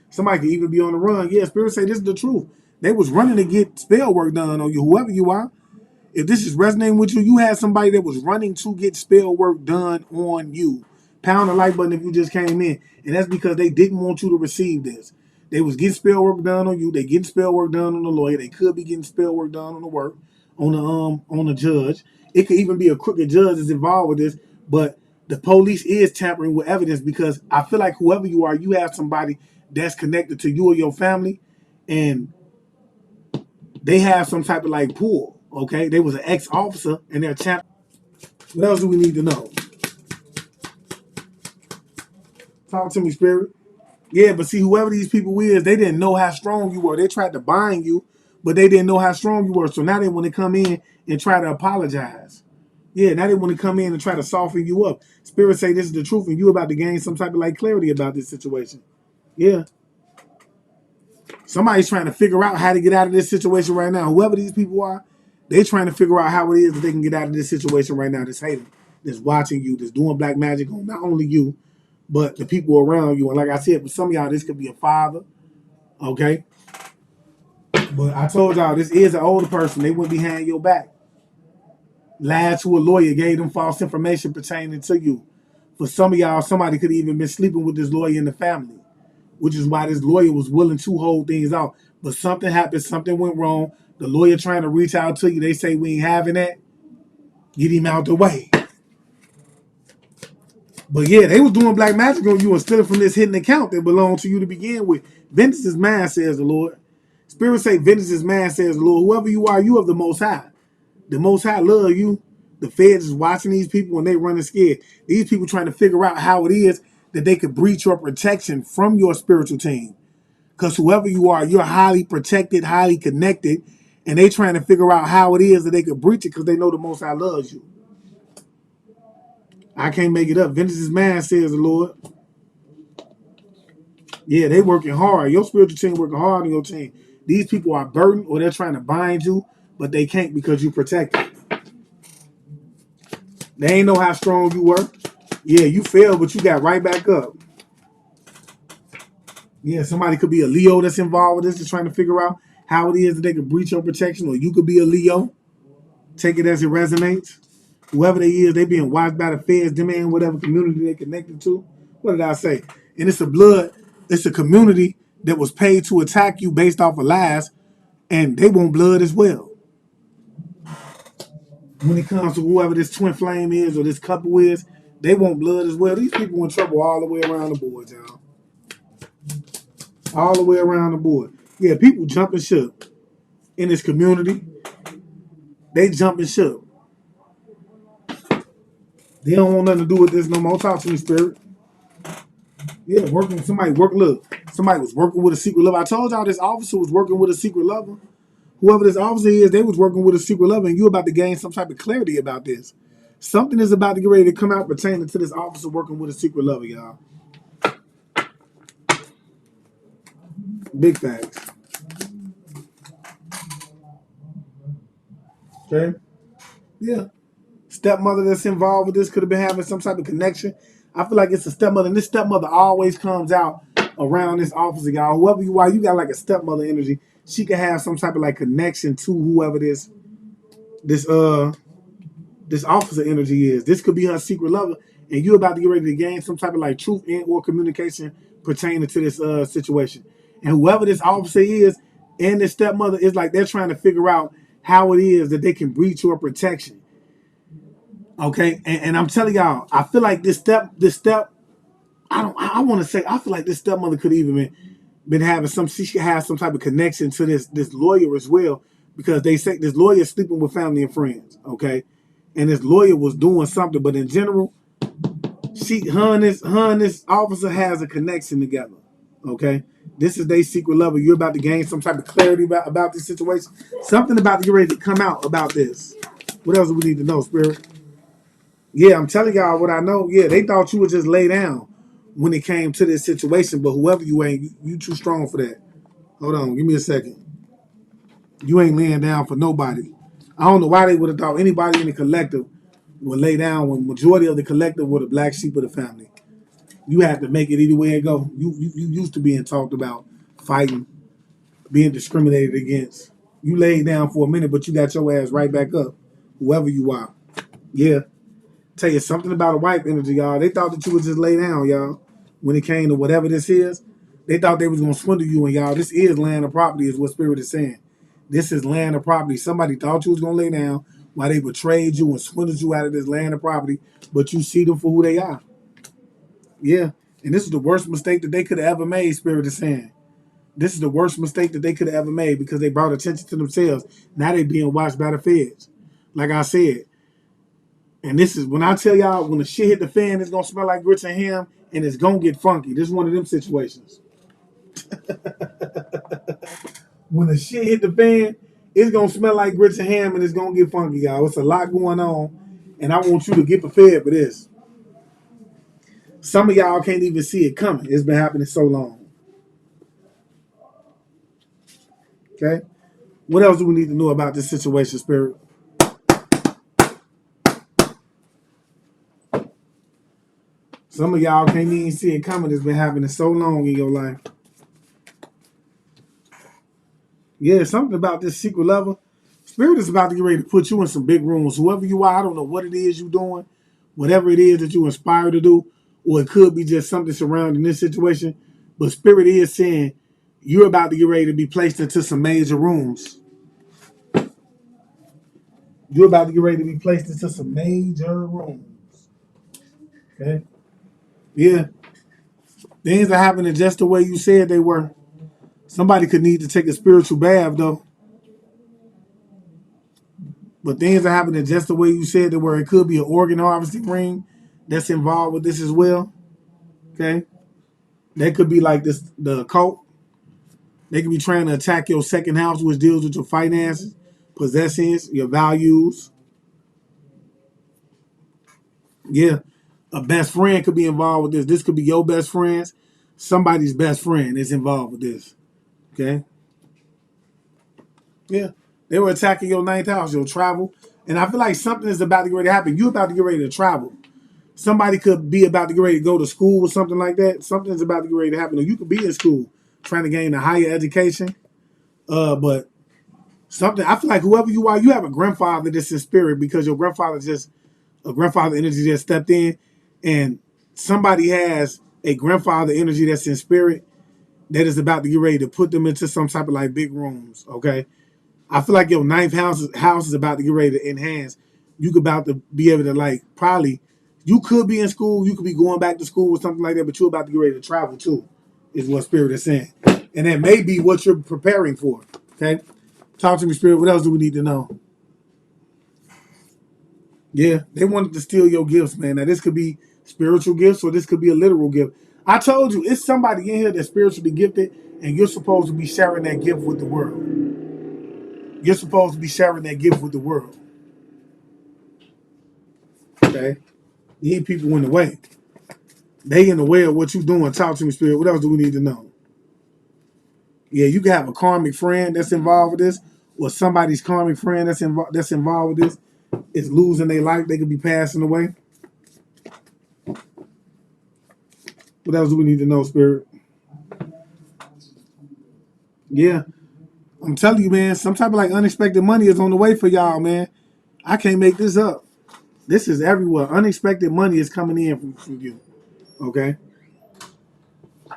Somebody could even be on the run. Yeah, Spirit say this is the truth. They was running to get spell work done on you, whoever you are. If this is resonating with you, you had somebody that was running to get spell work done on you. Pound the like button if you just came in. And that's because they didn't want you to receive this. They was getting spell work done on you. They getting spell work done on the lawyer. They could be getting spell work done on the work, on the judge. It could even be a crooked judge that's involved with this. But the police is tampering with evidence because I feel like whoever you are, you have somebody that's connected to you or your family, and they have some type of like pull. Okay, they was an ex-officer and they're champ. What else do we need to know? Talk to me, Spirit. Yeah, but see, whoever these people is, they didn't know how strong you were. They tried to bind you, but they didn't know how strong you were. So now they want to come in and try to apologize. Yeah, now they want to come in and try to soften you up. Spirit say this is the truth, and you about to gain some type of like clarity about this situation. Yeah. Somebody's trying to figure out how to get out of this situation right now. Whoever these people are, they trying to figure out how it is that they can get out of this situation right now. That's hating, that's watching you, that's doing black magic on not only you, but the people around you. And like I said, for some of y'all, this could be a father, okay? But I told y'all, this is an older person. They wouldn't be behind your back. Lied to a lawyer, gave them false information pertaining to you. For some of y'all, somebody could have even been sleeping with this lawyer in the family, which is why this lawyer was willing to hold things out. But something happened, something went wrong. The lawyer trying to reach out to you, they say we ain't having that. Get him out the way. But yeah, they was doing black magic on you and stealing from this hidden account that belonged to you to begin with. Vengeance is mine, says the Lord. Spirit say, vengeance is mine, says the Lord. Whoever you are, you of the Most High. The Most High love you. The feds is watching these people and they running scared. These people trying to figure out how it is that they could breach your protection from your spiritual team. Because whoever you are, you're highly protected, highly connected, and they trying to figure out how it is that they could breach it because they know the Most High loves you. I can't make it up. Vengeance is mine, says the Lord. Yeah, they working hard. Your spiritual team working hard on your team. These people are burdened or they're trying to bind you, but they can't because you protected. They ain't know how strong you were. Yeah, you failed, but you got right back up. Yeah, somebody could be a Leo that's involved with this, just trying to figure out how it is that they could breach your protection, or you could be a Leo. Take it as it resonates. Whoever they is, they being watched by the feds, them in whatever community they connected to. What did I say? And it's a community that was paid to attack you based off of lies, and they want blood as well. When it comes to whoever this twin flame is or this couple is, they want blood as well. These people in trouble all the way around the board, y'all. All the way around the board. Yeah, people jumping ship. in his community. They jumping ship. They don't want nothing to do with this no more. Talk to me, spirit. Yeah, working. Somebody work. Look, somebody was working with a secret lover. I told y'all this officer was working with a secret lover. Whoever this officer is, they was working with a secret lover, and you about to gain some type of clarity about this. Something is about to get ready to come out pertaining to this officer working with a secret lover, y'all. Big facts. Okay. Yeah. Stepmother that's involved with this could have been having some type of connection. I feel like it's a stepmother, and this stepmother always comes out around this officer, y'all. Whoever you are, you got like a stepmother energy. She could have some type of like connection to whoever this this officer energy is. This could be her secret lover, and you're about to get ready to gain some type of like truth and or communication pertaining to this situation. And whoever this officer is and this stepmother is like they're trying to figure out how it is that they can breach your protection. Okay, and I'm telling y'all, I feel like this step, I want to say, I feel like this stepmother could even been having she should have some type of connection to this lawyer as well, because they say this lawyer is sleeping with family and friends. Okay, and this lawyer was doing something, but in general, her and this officer has a connection together. Okay, this is their secret lover. You're about to gain some type of clarity about this situation. Something about to get ready to come out about this. What else do we need to know, Spirit? Yeah, I'm telling y'all what I know. Yeah, they thought you would just lay down when it came to this situation, but whoever you ain't, you too strong for that. Hold on, give me a second. You ain't laying down for nobody. I don't know why they would have thought anybody in the collective would lay down when majority of the collective were the black sheep of the family. You have to make it either way it go. You used to being talked about, fighting, being discriminated against. You laid down for a minute, but you got your ass right back up. Whoever you are. Yeah. Tell you something about a wife energy, y'all. They thought that you would just lay down, y'all. When it came to whatever this is, they thought they was gonna swindle you, and y'all, this is land or property, is what Spirit is saying. This is land or property. Somebody thought you was gonna lay down while they betrayed you and swindled you out of this land or property, but you see them for who they are. Yeah. And this is the worst mistake that they could have ever made, Spirit is saying. This is the worst mistake that they could have ever made because they brought attention to themselves. Now they being watched by the feds. Like I said, and this is when I tell y'all, when the shit hit the fan, it's gonna smell like grits and ham, and it's gonna get funky. This is one of them situations. When the shit hit the fan, it's gonna smell like grits and ham, and it's gonna get funky, y'all. It's a lot going on, and I want you to get prepared for this. Some of y'all can't even see it coming. It's been happening so long. Okay? What else do we need to know about this situation, Spirit? Some of y'all can't even see it coming. It's been happening so long in your life. Yeah, something about this secret lover. Spirit is about to get ready to put you in some big rooms. Whoever you are, I don't know what it is you're doing, whatever it is that you inspire to do, or it could be just something surrounding this situation. But Spirit is saying you're about to get ready to be placed into some major rooms. You're about to get ready to be placed into some major rooms. Okay? Yeah. Things are happening just the way you said they were. Somebody could need to take a spiritual bath, though. But things are happening just the way you said they were. It could be an organ harvesting ring that's involved with this as well. Okay? That could be like this, the occult. They could be trying to attack your second house, which deals with your finances, possessions, your values. Yeah. A best friend could be involved with this. This could be your best friends. Somebody's best friend is involved with this. Okay? Yeah. They were attacking your ninth house, your travel. And I feel like something is about to get ready to happen. You're about to get ready to travel. Somebody could be about to get ready to go to school or something like that. Something's about to get ready to happen. Or you could be in school trying to gain a higher education. But something, I feel like whoever you are, you have a grandfather that's in spirit because your grandfather just, a grandfather energy just stepped in. And somebody has a grandfather energy that's in spirit that is about to get ready to put them into some type of like big rooms. Okay. I feel like your ninth house is about to get ready to enhance. You could about to be able to like probably, you could be in school, you could be going back to school or something like that, but you're about to get ready to travel too, is what Spirit is saying. And that may be what you're preparing for. Okay? Talk to me, Spirit. What else do we need to know? Yeah, they wanted to steal your gifts, man. Now, this could be spiritual gifts or this could be a literal gift. I told you, it's somebody in here that's spiritually gifted, and you're supposed to be sharing that gift with the world. You're supposed to be sharing that gift with the world. Okay? You need people in the way. They in the way of what you're doing. Talk to me, Spirit. What else do we need to know? Yeah, you can have a karmic friend that's involved with this, or somebody's karmic friend that's involved with this is losing their life. They could be passing away. What else do we need to know, Spirit? Yeah, I'm telling you, man, some type of like unexpected money is on the way for y'all, man. I can't make this up. This is everywhere. Unexpected money is coming in from you. Okay?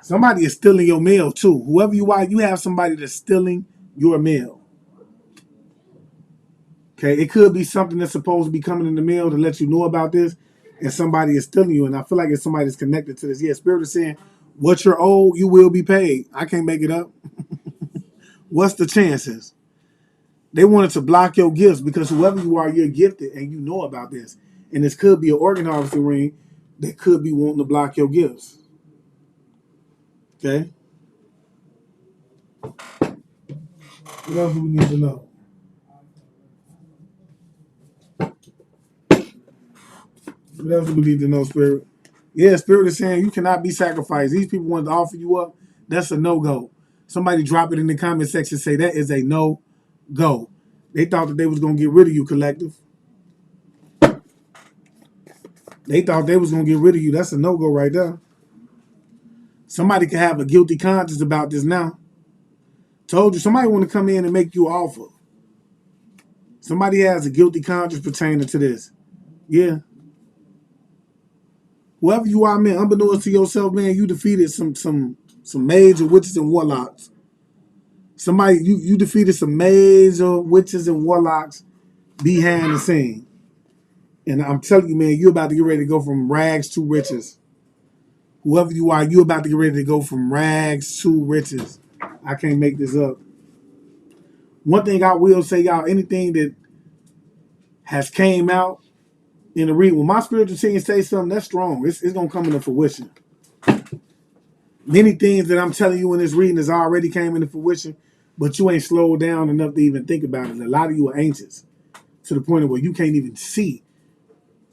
Somebody is stealing your mail too. Whoever you are, you have somebody that's stealing your mail. Okay? It could be something that's supposed to be coming in the mail to let you know about this, and somebody is stealing you. And I feel like it's somebody that's connected to this. Yeah, Spirit is saying, what you're owed, you will be paid. I can't make it up. What's the chances? They wanted to block your gifts because whoever you are, you're gifted and you know about this. And this could be an organ harvesting ring that could be wanting to block your gifts. Okay? What else do we need to know? What else do we need to know, Spirit? Yeah, Spirit is saying you cannot be sacrificed. These people want to offer you up. That's a no-go. Somebody drop it in the comment section, say that is a no-go. They thought that they was going to get rid of you, collective. They thought they was going to get rid of you. That's a no-go right there. Somebody could have a guilty conscience about this now. Told you, somebody want to come in and make you an offer. Somebody has a guilty conscience pertaining to this. Yeah. Whoever you are, man, unbeknownst to yourself, man, you defeated some major witches and warlocks. Somebody, you defeated some major witches and warlocks behind the scene. And I'm telling you, man, you're about to get ready to go from rags to riches. Whoever you are, you're about to get ready to go from rags to riches. I can't make this up. One thing I will say, y'all, anything that has came out in the read, when my spiritual team say something that's strong, it's going to come into fruition. Many things that I'm telling you in this reading has already came into fruition, but you ain't slowed down enough to even think about it. A lot of you are anxious to the point of where you can't even see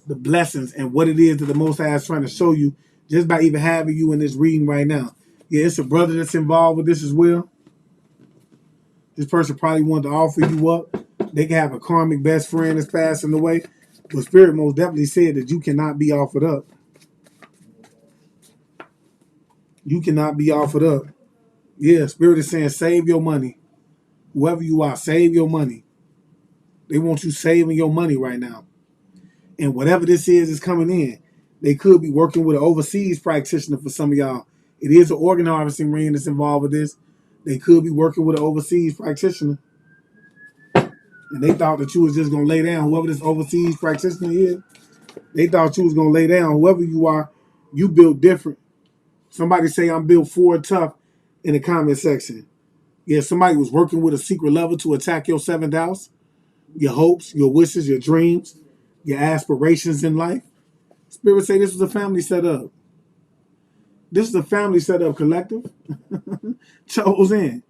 the blessings and what it is that the Most High is trying to show you just by even having you in this reading right now. Yeah, it's a brother that's involved with this as well. This person probably wanted to offer you up. They can have a karmic best friend that's passing away. But Spirit most definitely said that you cannot be offered up. You cannot be offered up. Yeah, Spirit is saying save your money. Whoever you are, save your money. They want you saving your money right now. And whatever this is coming in. They could be working with an overseas practitioner for some of y'all. It is an organ harvesting ring that's involved with this. They could be working with an overseas practitioner. And they thought that you was just going to lay down. Whoever this overseas practitioner is, they thought you was going to lay down. Whoever you are, you built different. Somebody say I'm built forward tough in the comment section. Yeah, somebody was working with a secret level to attack your seventh house, your hopes, your wishes, your dreams, your aspirations in life. Spirit say this was a family set up. This is a family set up, collective. Chosen.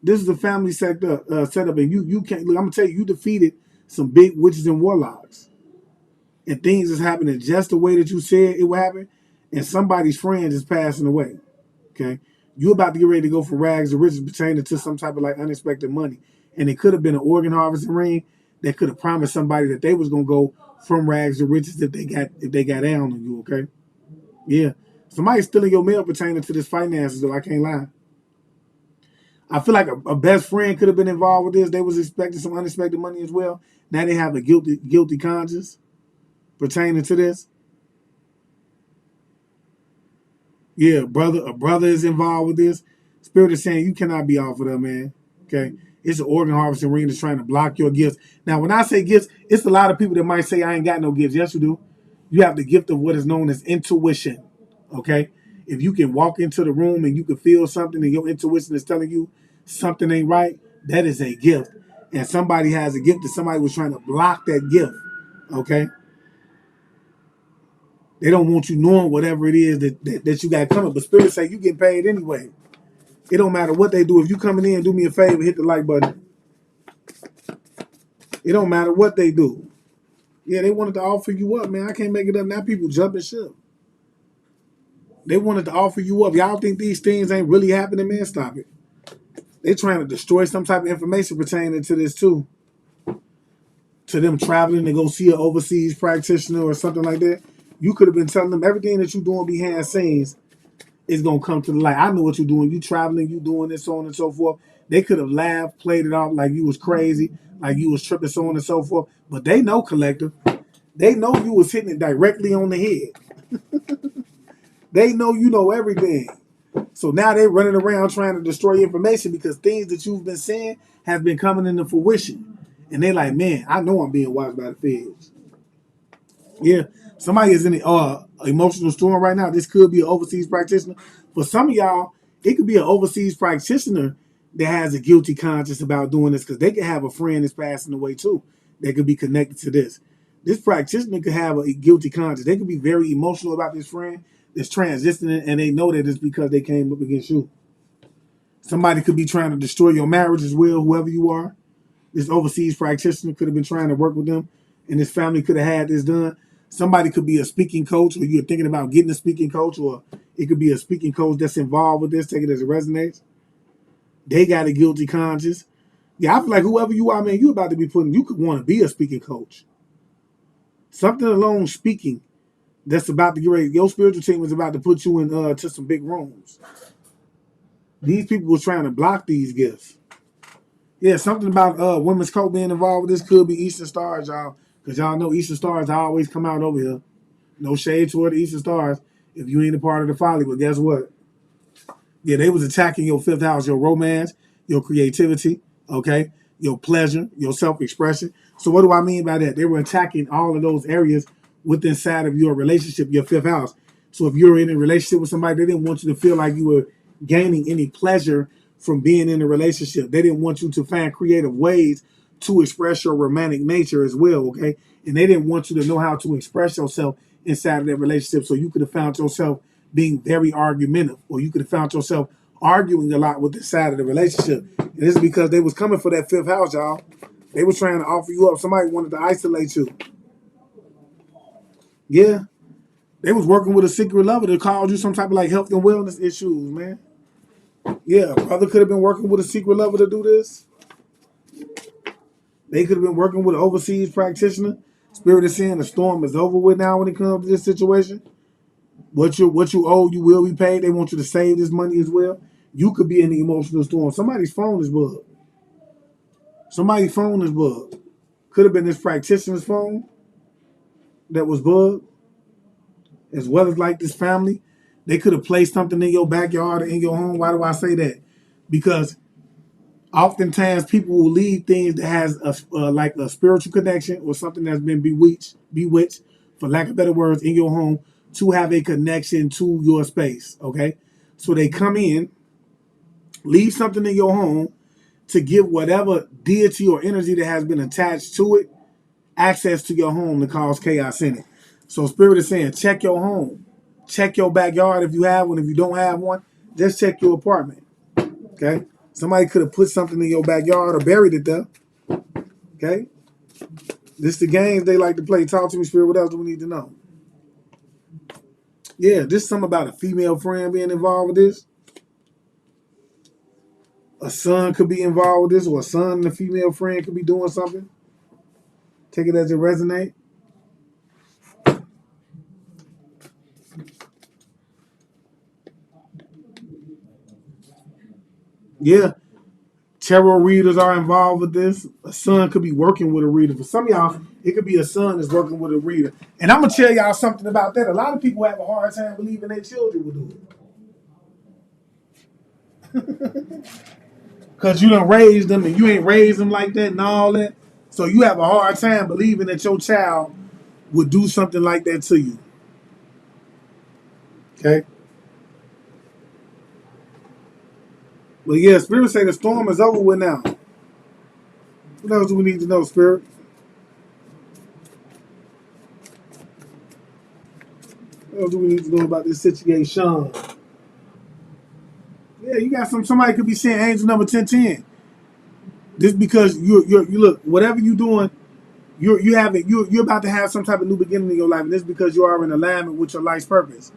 This is a family set up, and you can't look. I'm gonna tell you, you defeated some big witches and warlocks, and things is happening just the way that you said it would happen, and somebody's friend is passing away. Okay, you're about to get ready to go for rags to riches pertaining to some type of like unexpected money, and it could have been an organ harvesting ring that could have promised somebody that they was gonna go from rags to riches if they got down on you. Okay, yeah, somebody's stealing your mail pertaining to this finances. Though I can't lie. I feel like a best friend could have been involved with this. They was expecting some unexpected money as well. Now they have a guilty conscience pertaining to this. Yeah, a brother is involved with this. Spirit is saying you cannot be off of them, man. Okay. It's an organ harvesting ring that's trying to block your gifts. Now, when I say gifts, it's a lot of people that might say I ain't got no gifts. Yes, you do. You have the gift of what is known as intuition. Okay. If you can walk into the room and you can feel something and your intuition is telling you something ain't right, that is a gift. and somebody has a gift that somebody was trying to block that gift. Okay, they don't want you knowing whatever it is that you got coming. But Spirit say you get paid anyway. It don't matter what they do. If you coming in, do me a favor, hit the like button. It don't matter what they do. Yeah, they wanted to offer you up, man. I can't make it up. Now people jumping ship. They wanted to offer you up. Y'all think these things ain't really happening, man? Stop it. They trying to destroy some type of information pertaining to this too. To them traveling to go see an overseas practitioner or something like that. You could have been telling them everything that you doing behind scenes is gonna come to the light. I know what you're doing. You traveling, you doing this, so on and so forth. They could have laughed, played it off like you was crazy, like you was tripping, so on and so forth. But they know, collective. They know you was hitting it directly on the head. They know you know everything. So now they're running around trying to destroy information because things that you've been saying have been coming into fruition. And they like, man, I know I'm being watched by the feds. Yeah, somebody is in an emotional storm right now. This could be an overseas practitioner. For some of y'all, it could be an overseas practitioner that has a guilty conscience about doing this because they could have a friend that's passing away too that could be connected to this. This practitioner could have a guilty conscience. They could be very emotional about this friend that's transitioning, and they know that it's because they came up against you. Somebody could be trying to destroy your marriage as well, whoever you are. This overseas practitioner could have been trying to work with them, and this family could have had this done. Somebody could be a speaking coach, or you're thinking about getting a speaking coach, or it could be a speaking coach that's involved with this. Take it as it resonates. They got a guilty conscience. Yeah, I feel like whoever you are, man, you about to be putting. You could want to be a speaking coach. Something along speaking that's about to get ready. Your spiritual team is about to put you in to some big rooms. These people were trying to block these gifts. Yeah, something about women's coat being involved with this could be Eastern Stars, y'all. Because y'all know Eastern Stars always come out over here. No shade toward the Eastern Stars if you ain't a part of the folly. But guess what? Yeah, they was attacking your fifth house, your romance, your creativity, okay, your pleasure, your self-expression. So what do I mean by that? They were attacking all of those areas within inside of your relationship, your fifth house. So if you're in a relationship with somebody, they didn't want you to feel like you were gaining any pleasure from being in a relationship. They didn't want you to find creative ways to express your romantic nature as well, okay? And they didn't want you to know how to express yourself inside of that relationship. So you could have found yourself being very argumentative, or you could have found yourself arguing a lot with the side of the relationship. And this is because they was coming for that fifth house, y'all. They was trying to offer you up. Somebody wanted to isolate you. Yeah. They was working with a secret lover that caused you some type of like health and wellness issues, man. Yeah, brother could have been working with a secret lover to do this. They could have been working with an overseas practitioner. Spirit is saying the storm is over with now when it comes to this situation. What you owe, you will be paid. They want you to save this money as well. You could be in the emotional storm. Somebody's phone is bugged. Somebody's phone is bugged. Could have been this practitioner's phone that was bugged, as well as like this family. They could have placed something in your backyard or in your home. Why do I say that? Because oftentimes people will leave things that has like a spiritual connection or something that's been bewitched, for lack of better words, in your home to have a connection to your space. Okay, so they come in, leave something in your home to give whatever deity or energy that has been attached to it access to your home to cause chaos in it. So Spirit is saying, check your home, check your backyard if you have one. If you don't have one, just check your apartment. Okay, somebody could have put something in your backyard or buried it there. Okay, this the games they like to play. Talk to me, Spirit. What else do we need to know? Yeah, this is something about a female friend being involved with this. A son could be involved with this, or a son and a female friend could be doing something. Take it as it resonate. Yeah, tarot readers are involved with this. A son could be working with a reader. For some of y'all, it could be a son that's working with a reader. And I'm gonna tell y'all something about that. A lot of people have a hard time believing their children will do it. Because you done raised them and you ain't raised them like that and all that. So you have a hard time believing that your child would do something like that to you. Okay? But yeah, Spirit say the storm is over with now. What else do we need to know, Spirit? What else do we need to know about this situation? Yeah, you got somebody could be saying angel number 1010. Just because you look, whatever you doing, you're about to have some type of new beginning in your life, and this is because you are in alignment with your life's purpose.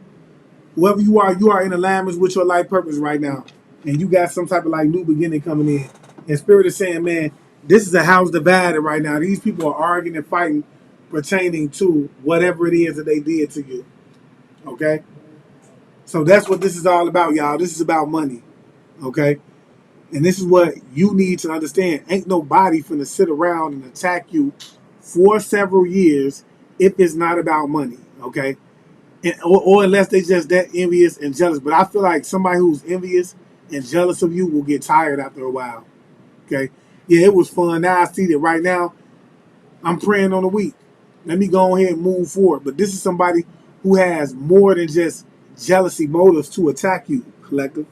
Whoever you are in alignment with your life purpose right now, and you got some type of like new beginning coming in. And Spirit is saying, man, this is a house divided right now. These people are arguing and fighting pertaining to whatever it is that they did to you. Okay, so that's what this is all about, y'all. This is about money. Okay, and this is what you need to understand. Ain't nobody finna sit around and attack you for several years if it's not about money. Okay, or unless they just that envious and jealous. But I feel like somebody who's envious and jealous of you will get tired after a while. Okay, yeah, it was fun. Now I see that right now. I'm praying on the week. Let me go ahead and move forward. But this is somebody who has more than just jealousy motives to attack you, collective.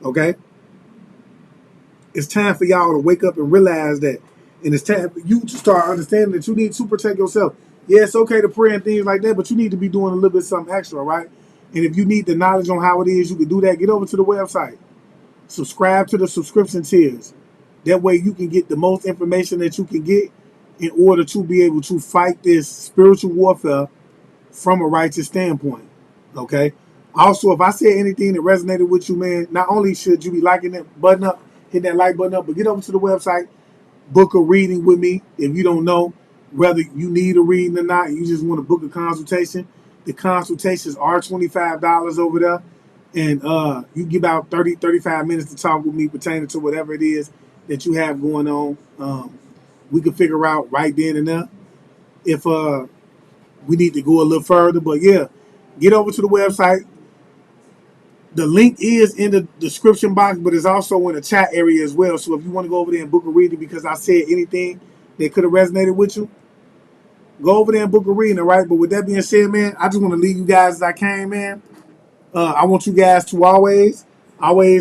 Okay, it's time for y'all to wake up and realize that, and it's time for you to start understanding that you need to protect yourself. Yeah, it's okay to pray and things like that, but you need to be doing a little bit something extra, right? And if you need the knowledge on how it is, you can do that. Get over to the website. Subscribe to the subscription tiers. That way you can get the most information that you can get in order to be able to fight this spiritual warfare from a righteous standpoint. Okay? Also, if I said anything that resonated with you, man, not only should you be liking that button up, hit that like button up, but get over to the website, book a reading with me. If you don't know whether you need a reading or not, you just want to book a consultation. The consultations are $25 over there. And you get about 30-35 minutes to talk with me pertaining to whatever it is that you have going on. We can figure out right then and there if we need to go a little further. But yeah, get over to the website. The link is in the description box, but it's also in the chat area as well. So if you want to go over there and book a reading because I said anything that could have resonated with you, go over there and book a reading, all right? But with that being said, man, I just want to leave you guys as I came, man. I want you guys to always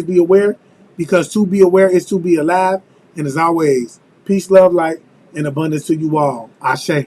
be aware, because to be aware is to be alive. And as always, peace, love, light, and abundance to you all. Ashe.